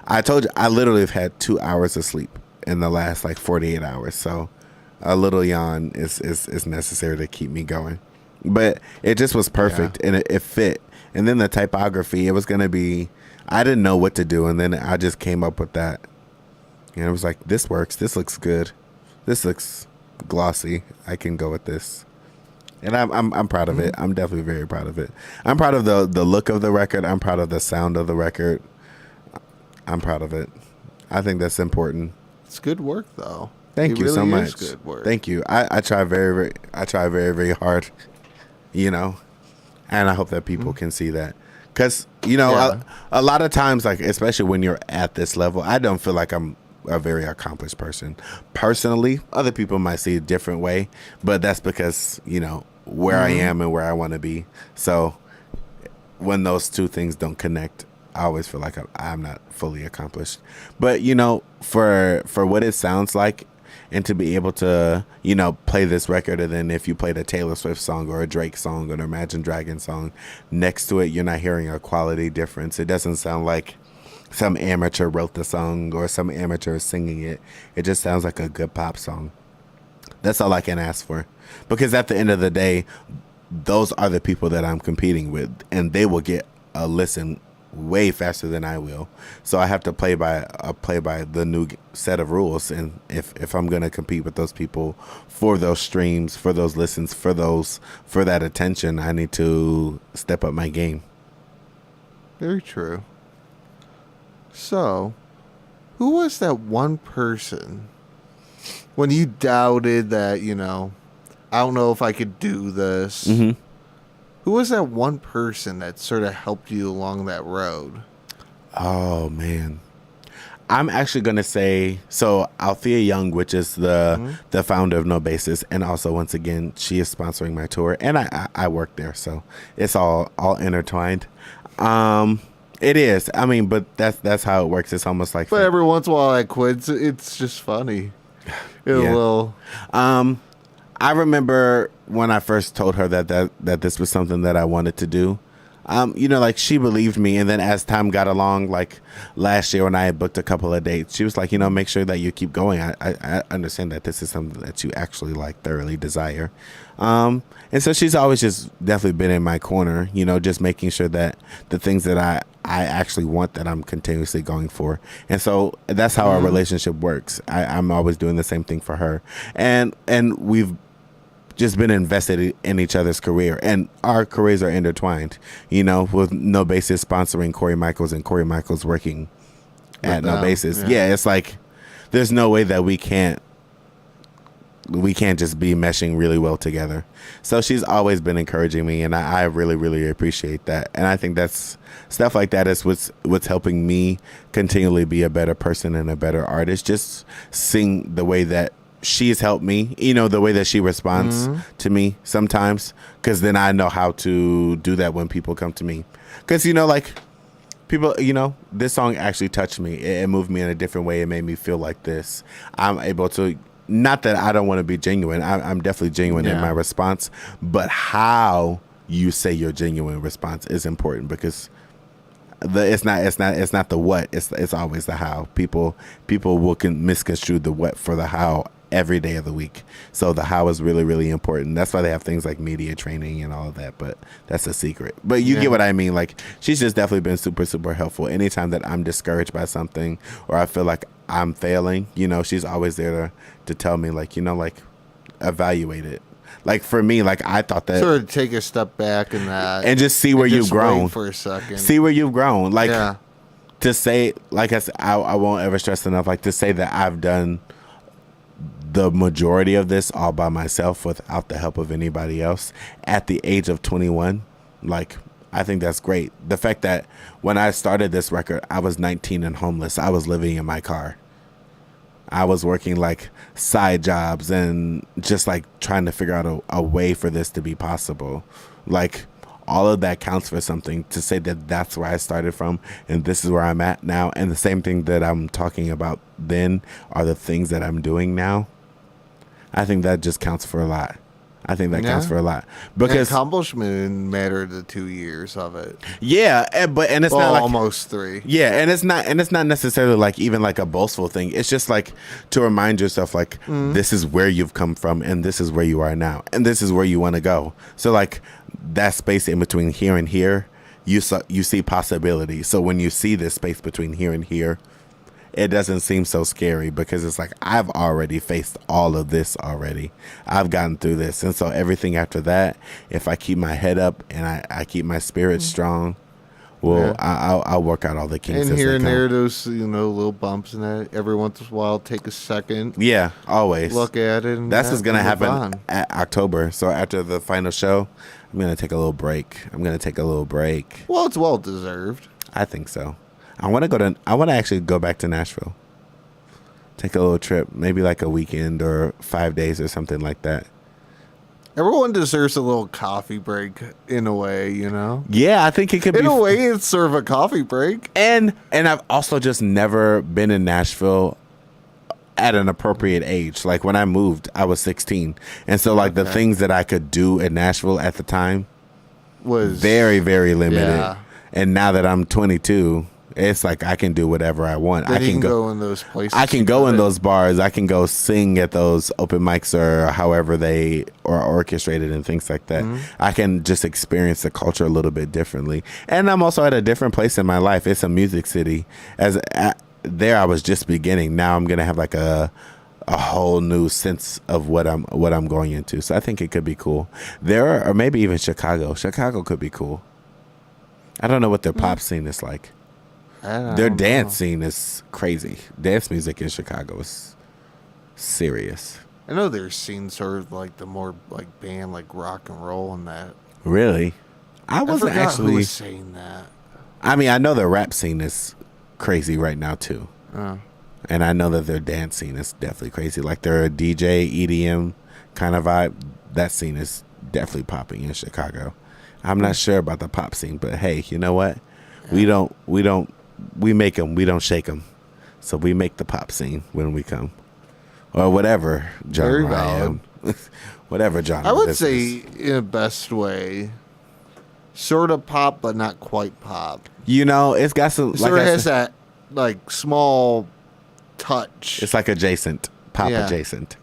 I told you I literally have had 2 hours of sleep in the last like 48 hours. So a little yawn is necessary to keep me going. But it just was perfect, and it fit. And then the typography, it was going to be, I didn't know what to do, and then I just came up with that. And it was like, this works. This looks good. This looks glossy. I can go with this. And I'm proud of it. I'm definitely very proud of it. I'm proud of the look of the record. I'm proud of the sound of the record. I'm proud of it. I think that's important. It's good work, though. Thank you so much. Good work. Thank you. I try very, very hard, you know, and I hope that people can see that. Because, you know, a lot of times, like, especially when you're at this level, I don't feel like I'm a very accomplished person. Personally, other people might see a different way, but that's because, you know, where I am and where I want to be. So when those two things don't connect, I always feel like I'm not fully accomplished. But, you know, for what it sounds like, and to be able to, you know, play this record, and then if you played a Taylor Swift song or a Drake song or an Imagine Dragons song next to it, you're not hearing a quality difference. It doesn't sound like some amateur wrote the song or some amateur is singing it. It just sounds like a good pop song. That's all I can ask for. Because at the end of the day, those are the people that I'm competing with, and they will get a listen way faster than I will. So I have to play by the new set of rules. And if I'm going to compete with those people for those streams, for those listens, for that attention, I need to step up my game. Very true. So, who was that one person when you doubted that, you know, I don't know if I could do this? Mm-hmm. Who was that one person that sort of helped you along that road? Oh, man. I'm actually going to say, so Althea Young, which is the founder of No Basis, and also, once again, she is sponsoring my tour, and I work there, so it's all intertwined. It is. I mean, but that's how it works. It's almost like... But every once in a while I quit. It's just funny. A little... I remember when I first told her that this was something that I wanted to do. like she believed me. And then as time got along, like last year when I had booked a couple of dates, she was like, make sure that you keep going. I understand that this is something that you actually like thoroughly desire. And so she's always just definitely been in my corner, just making sure that the things that I actually want, that I'm continuously going for. And so that's how our relationship works. I'm always doing the same thing for her. And we've just been invested in each other's career, and our careers are intertwined, with No Basis sponsoring Corry Michaels and Corry Michaels working at No Basis. Yeah, it's like there's no way that we can't just be meshing really well together. So she's always been encouraging me, and I really, really appreciate that. And I think that's stuff like that is what's helping me continually be a better person and a better artist. Just seeing the way that she's helped me, the way that she responds to me sometimes, because then I know how to do that when people come to me. Because, like people, this song actually touched me. It moved me in a different way. It made me feel like this. I'm able to, not that I don't want to be genuine. I'm definitely genuine in my response, but how you say your genuine response is important, because it's not the what, it's always the how. People will misconstrue the what for the how every day of the week. So the how is really, really important. That's why they have things like media training and all of that, but that's a secret. But you get what I mean. Like, she's just definitely been super, super helpful. Anytime that I'm discouraged by something or I feel like I'm failing, she's always there to tell me, like, evaluate it. Like, for me, like, I thought that sort of take a step back in that and just see where you've grown wait for a second. See where you've grown. Like, to say, like I said, I won't ever stress enough, like, to say that I've done the majority of this all by myself without the help of anybody else at the age of 21. Like, I think that's great. The fact that when I started this record, I was 19 and homeless. I was living in my car. I was working like side jobs and just like trying to figure out a way for this to be possible. Like, all of that counts for something. To say that that's where I started from and this is where I'm at now, and the same thing that I'm talking about then are the things that I'm doing now. I think that just counts for a lot. I think that counts for a lot, because the accomplishment mattered the 2 years of it. Yeah, and it's not like almost 3. Yeah, and it's not necessarily like even like a boastful thing. It's just like to remind yourself, like, this is where you've come from, and this is where you are now, and this is where you want to go. So like that space in between here and here, you see possibility. So when you see this space between here and here, it doesn't seem so scary, because it's like, I've already faced all of this already. I've gotten through this. And so everything after that, if I keep my head up and I keep my spirit strong, I'll work out all the kinks. And here and there, those, little bumps and that, every once in a while, take a second. Yeah, always. Look at it. And that's what's going to happen at October. So after the final show, I'm going to take a little break. Well, it's well deserved. I think so. I want to actually go back to Nashville. Take a little trip, maybe like a weekend or 5 days or something like that. Everyone deserves a little coffee break in a way, Yeah, I think it could be. In a way, it's sort of a coffee break. And I've also just never been in Nashville at an appropriate age. Like, when I moved, I was 16. And so like the things that I could do in Nashville at the time was very, very limited. Yeah. And now that I'm 22, it's like I can do whatever I want. I can go in those places. I can go in those bars. I can go sing at those open mics or however they are orchestrated and things like that. I can just experience the culture a little bit differently. And I'm also at a different place in my life. It's a music city. There I was just beginning. Now I'm gonna have like a whole new sense of what I'm going into. So I think it could be cool. Or maybe even Chicago. Chicago could be cool. I don't know what their pop scene is like. Their dance scene is crazy. Dance music in Chicago is serious. I know their scenes sort of like the more like band, like rock and roll and that. Really? I wasn't actually who was saying that. I mean, I know the rap scene is crazy right now too. And I know that their dance scene is definitely crazy. Like their DJ, EDM kind of vibe. That scene is definitely popping in Chicago. I'm not sure about the pop scene, but hey, you know what? Yeah. We make them, we don't shake them. So we make the pop scene when we come. Or whatever genre I am. Whatever genre. I would say in the best way, sort of pop, but not quite pop. You know, it's got some. It sort of has that like small touch. It's like adjacent, pop Yeah. adjacent.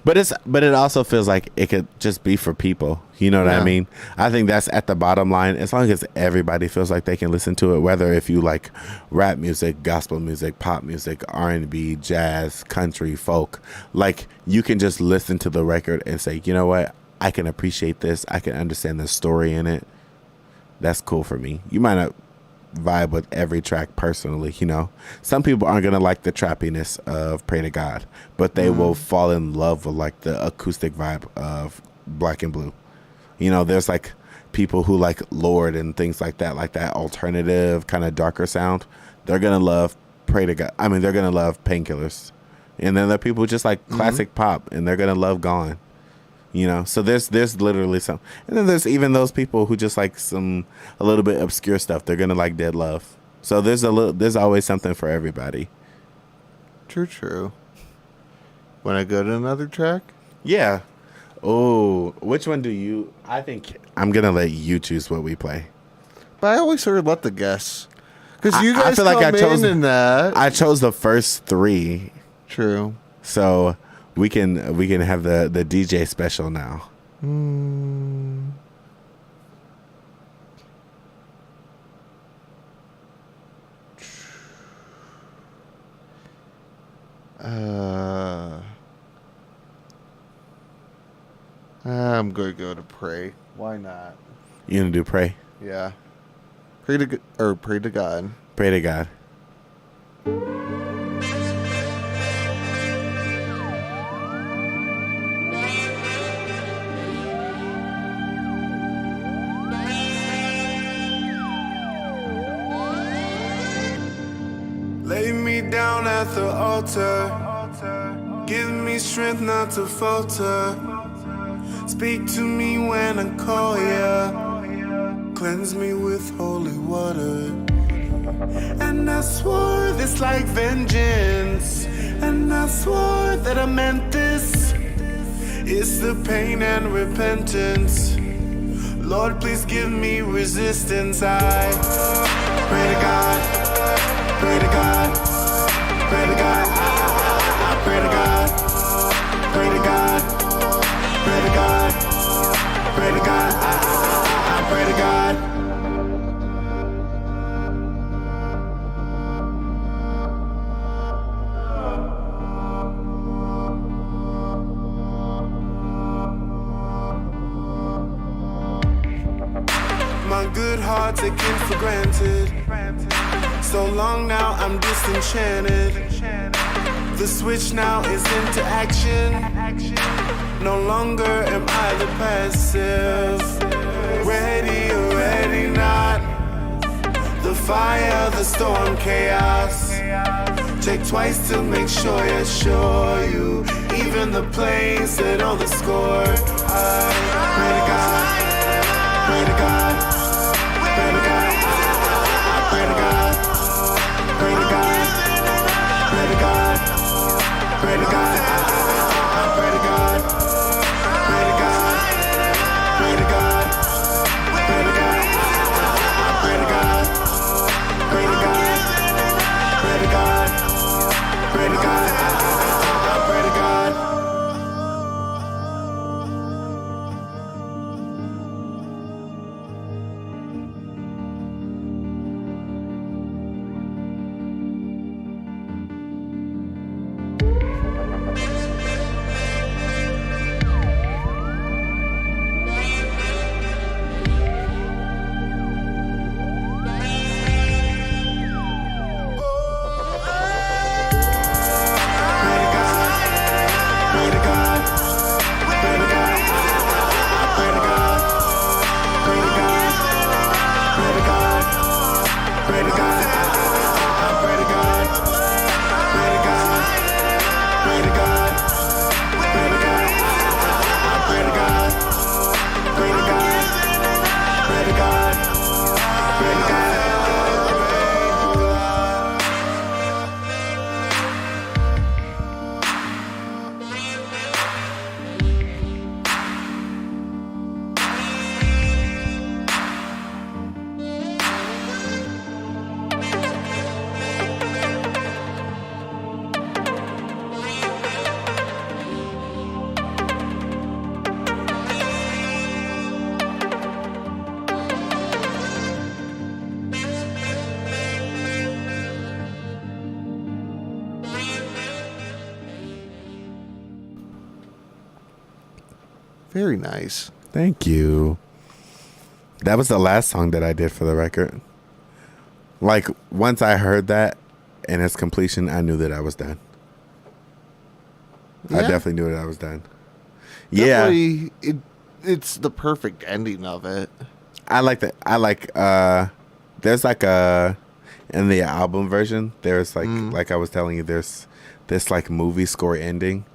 But it also feels like it could just be for people. You know what I mean? I think that's at the bottom line. As long as everybody feels like they can listen to it, whether if you like rap music, gospel music, pop music, R&B, jazz, country, folk, like you can just listen to the record and say, you know what? I can appreciate this. I can understand the story in it. That's cool for me. You might not vibe with every track personally, you know. Some people aren't gonna like the trappiness of Pray to God, but they will fall in love with like the acoustic vibe of Black and Blue. You know, there's like people who like Lord and things like that alternative kind of darker sound. They're gonna love Pray to God. I mean, they're gonna love Painkillers. And then there are people who just like classic pop, and they're gonna love Gone. You know, so there's literally some, and then there's even those people who just like a little bit obscure stuff. They're gonna like Dead Love. So there's always something for everybody. True. Want to go to another track? Yeah. Oh, which one do you? I think I'm gonna let you choose what we play. But I always sort of let the guess, because you guys I feel like I chose in that. I chose the first three. True. So we can have the DJ special now. I'm going to go to Pray. Why not? You gonna do Pray? Yeah. Pray to God. Pray to God. Lay me down at the altar. Give me strength not to falter. Speak to me when I call ya. Cleanse me with holy water. And I swore this like vengeance. And I swore that I meant this. It's the pain and repentance. Lord, please give me resistance. I pray to God. Pray to God, pray to God, I pray to God, pray to God, pray to God, pray to God, I pray to God. My good heart taken for granted. So long now I'm disenchanted. The switch now is into action. No longer am I the passive. Ready or ready not. The fire, the storm, chaos. Check twice to make sure you're sure you. Even the planes that on the score. I pray to God. Pray to God. Pray to God. I pray to God. Pray to God, pray to God, pray to God, I pray to God, pray to God, pray to God, pray to God, I pray to God, pray to God, pray to God, pray to God, I pray to God. Very nice. Thank you. That was the last song that I did for the record. Like, once I heard that in its completion, I knew that I was done. Yeah. I definitely knew that I was done. Definitely, it's the perfect ending of it. I like that. There's like in the album version, there's like I was telling you, there's this like movie score ending,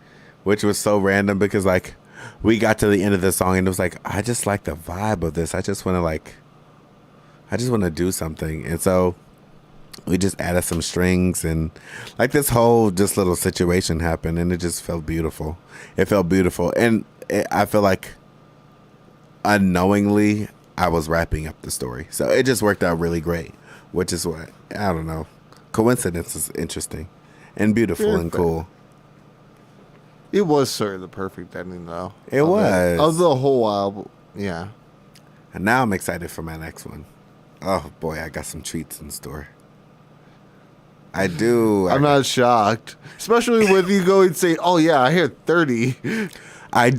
which was so random because like we got to the end of the song and it was like, I just like the vibe of this. I just want to do something. And so we just added some strings and like this whole just little situation happened and it just felt beautiful. It felt beautiful. And I feel like unknowingly I was wrapping up the story. So it just worked out really great, which is what, I don't know. Coincidence is interesting and beautiful and cool. It was sort of the perfect ending, though. It was. Of the whole album. Yeah. And now I'm excited for my next one. Oh, boy, I got some treats in store. I do. I'm not shocked. Especially with you going and say, oh, yeah, I hear 30. I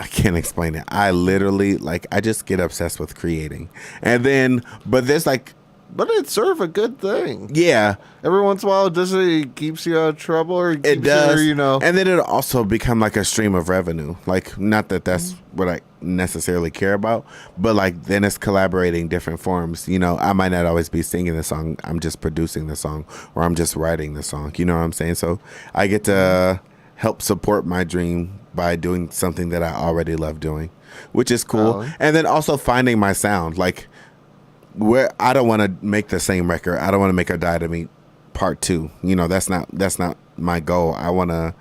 can't explain it. I literally, like, I just get obsessed with creating. And then, but there's like... But it's sort of a good thing. Yeah. Every once in a while, it keeps you out of trouble or it keeps does. you, And then it'll also become like a stream of revenue. Like, not that that's what I necessarily care about, but like then it's collaborating different forms. You know, I might not always be singing the song. I'm just producing the song or I'm just writing the song. You know what I'm saying? So I get to help support my dream by doing something that I already love doing, which is cool. And then also finding my sound. Like, where I don't want to make the same record. I don't want to make a Die to Me part 2. You know, that's not my goal. I want to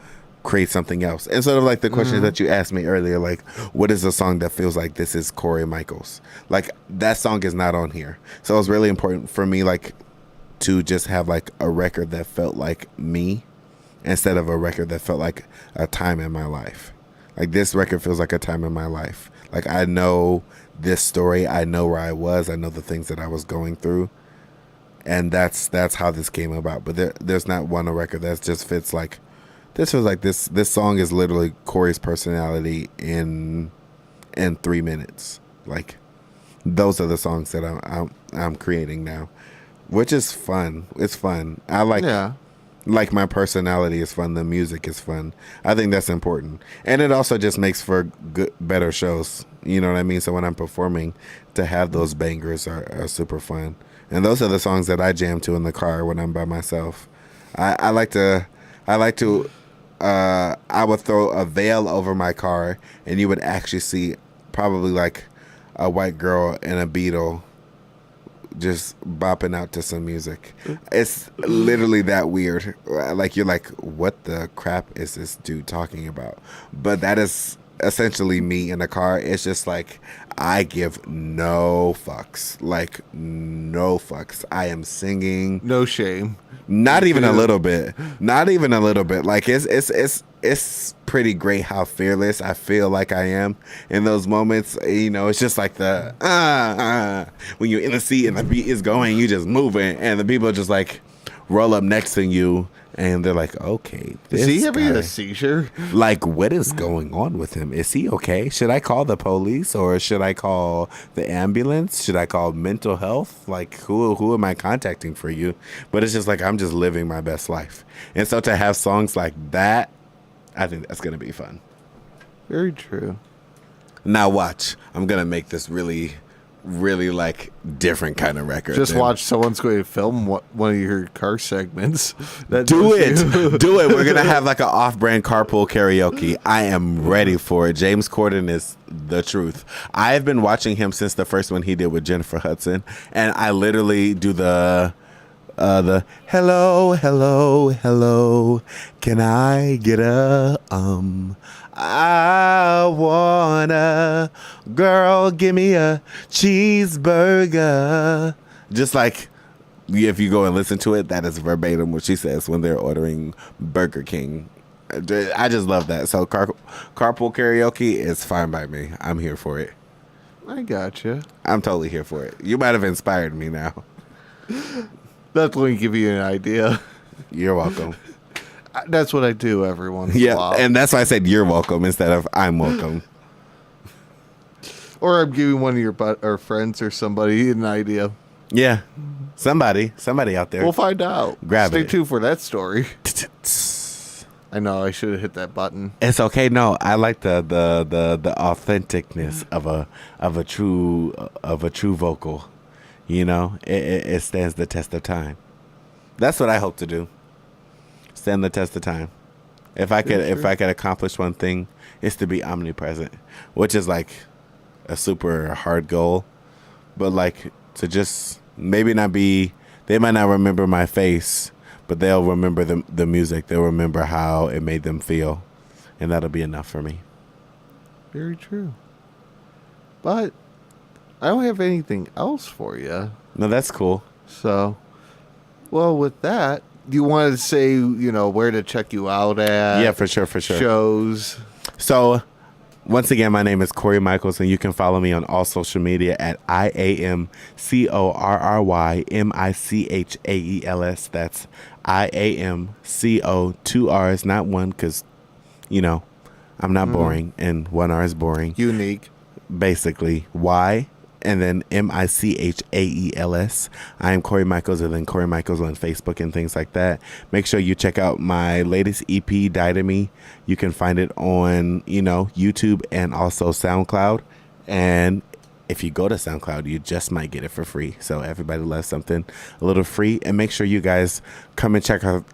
create something else. And sort of like the question that you asked me earlier, like, what is a song that feels like this is Corry Michaels? Like, that song is not on here. So it was really important for me, like, to just have like a record that felt like me instead of a record that felt like a time in my life. Like, this record feels like a time in my life. Like, I know this story. I know where I was. I know the things that I was going through. And that's how this came about. But there's not one record that just fits like, this feels like this song is literally Corey's personality in 3 minutes. Like, those are the songs that I'm creating now, which is fun. It's fun. I like... Yeah. Like, my personality is fun. The music is fun. I think that's important. And it also just makes for better shows. You know what I mean? So when I'm performing, to have those bangers are super fun. And those are the songs that I jam to in the car when I'm by myself. I would throw a veil over my car and you would actually see probably like a white girl and a Beatle just bopping out to some music. It's literally that weird. Like, you're like, what the crap is this dude talking about? But that is essentially me in a car. It's just like, I give no fucks. Like, no fucks. I am singing. No shame. Not even a little bit. Not even a little bit. Like, it's pretty great how fearless I feel like I am in those moments. You know, it's just like the when you're in the seat and the beat is going, you just moving, and the people just like roll up next to you and they're like, okay, is he having a seizure? Like, what is going on with him? Is he okay? Should I call the police or should I call the ambulance? Should I call mental health? Like, who am I contacting for you? But it's just like, I'm just living my best life. And so to have songs like that, I think that's going to be fun. Very true. Now watch. I'm going to make this really, really like different kind of record. Just watch, someone's going to film one of your car segments. Do it. We're going to have like an off-brand carpool karaoke. I am ready for it. James Corden is the truth. I have been watching him since the first one he did with Jennifer Hudson. And I literally do the hello, hello, hello, can I get a I wanna, girl, give me a cheeseburger. Just like, if you go and listen to it, that is verbatim what she says when they're ordering Burger King. I just love that. So carpool karaoke is fine by me. I'm here for it. I gotcha. I'm totally here for it. You might have inspired me now. That's going to give you an idea. You're welcome. That's what I do every once in a Yeah, while. and that's why I said you're welcome instead of I'm welcome. Or I'm giving one of your or friends or somebody an idea. Yeah, somebody out there. We'll find out. Stay it. tuned for that story. I know I should have hit that button. It's okay. No, I like the authenticness of a true vocal. You know, it stands the test of time. That's what I hope to do. Stand the test of time. If I could accomplish one thing, it's to be omnipresent, which is like a super hard goal, but like to just maybe not be. They might not remember my face, but they'll remember the music. They'll remember how it made them feel, and that'll be enough for me. Very true. But I don't have anything else for you. No, that's cool. So, well, with that, do you want to say, where to check you out at? Yeah, for sure. Shows. So, once again, my name is Corry Michaels, and you can follow me on all social media at IAMCORRYMICHAELS. That's IAMCO, 2 R's, not one, because, I'm not boring, and 1 R is boring. Unique. Basically, Y, and then MICHAELS. I am Corry Michaels, and then Corry Michaels on Facebook and things like that. Make sure you check out my latest EP, Die to Me. You can find it on, YouTube and also SoundCloud. And if you go to SoundCloud, you just might get it for free. So everybody loves something a little free. And make sure you guys come and check out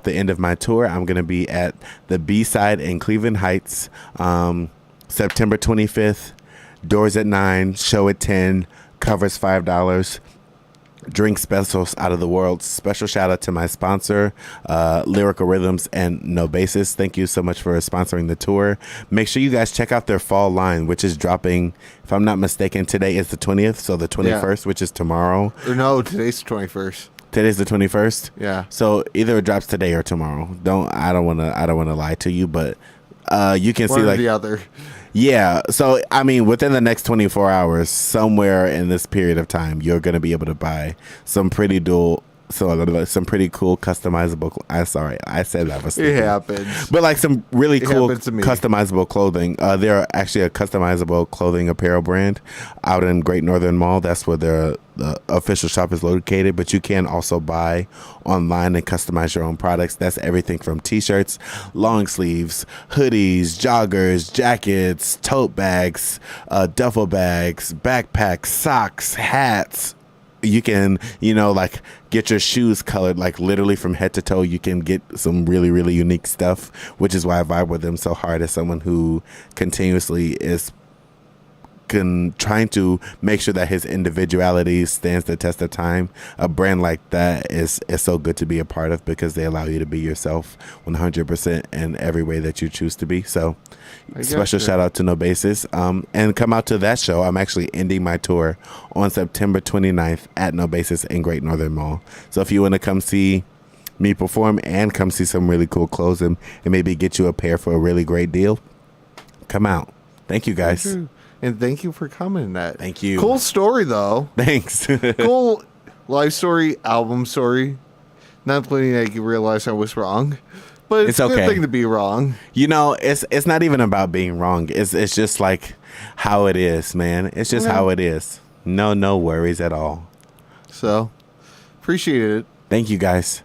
the end of my tour. I'm going to be at the B-side in Cleveland Heights, September 25th. Doors at 9, show at 10, covers $5. Drink specials out of the world. Special shout out to my sponsor, Lyrical Rhythms and No Basis. Thank you so much for sponsoring the tour. Make sure you guys check out their fall line, which is dropping, if I'm not mistaken, today is the 20th, so the 21st, which is tomorrow. Or no, today's the 21st. Today's the 21st? Yeah. So either it drops today or tomorrow. I don't want to lie to you, but you can One see or like the other. Yeah, so I mean, within the next 24 hours, somewhere in this period of time, you're gonna be able to buy some pretty cool customizable. I said that was stupid. It happens. But like some really cool happens to me. customizable clothing. They're actually a customizable clothing apparel brand out in Great Northern Mall. That's where the official shop is located. But you can also buy online and customize your own products. That's everything from t-shirts, long sleeves, hoodies, joggers, jackets, tote bags, duffel bags, backpacks, socks, hats. You can, get your shoes colored, like literally from head to toe. You can get some really, really unique stuff, which is why I vibe with them so hard as someone who continuously is trying to make sure that his individuality stands the test of time. A brand like that is so good to be a part of because they allow you to be yourself 100% in every way that you choose to be. So special shout out to No Basis. And come out to that show. I'm actually ending my tour on September 29th at No Basis in Great Northern Mall. So if you want to come see me perform and come see some really cool clothes and maybe get you a pair for a really great deal, come out. Thank you guys. And thank you for coming. Thank you. Cool story, though. Thanks. Cool life story, album story. Not letting you realize I was wrong, but it's okay. a good thing to be wrong. It's not even about being wrong. It's just like how it is, man. It's just how it is. No worries at all. So, appreciate it. Thank you, guys.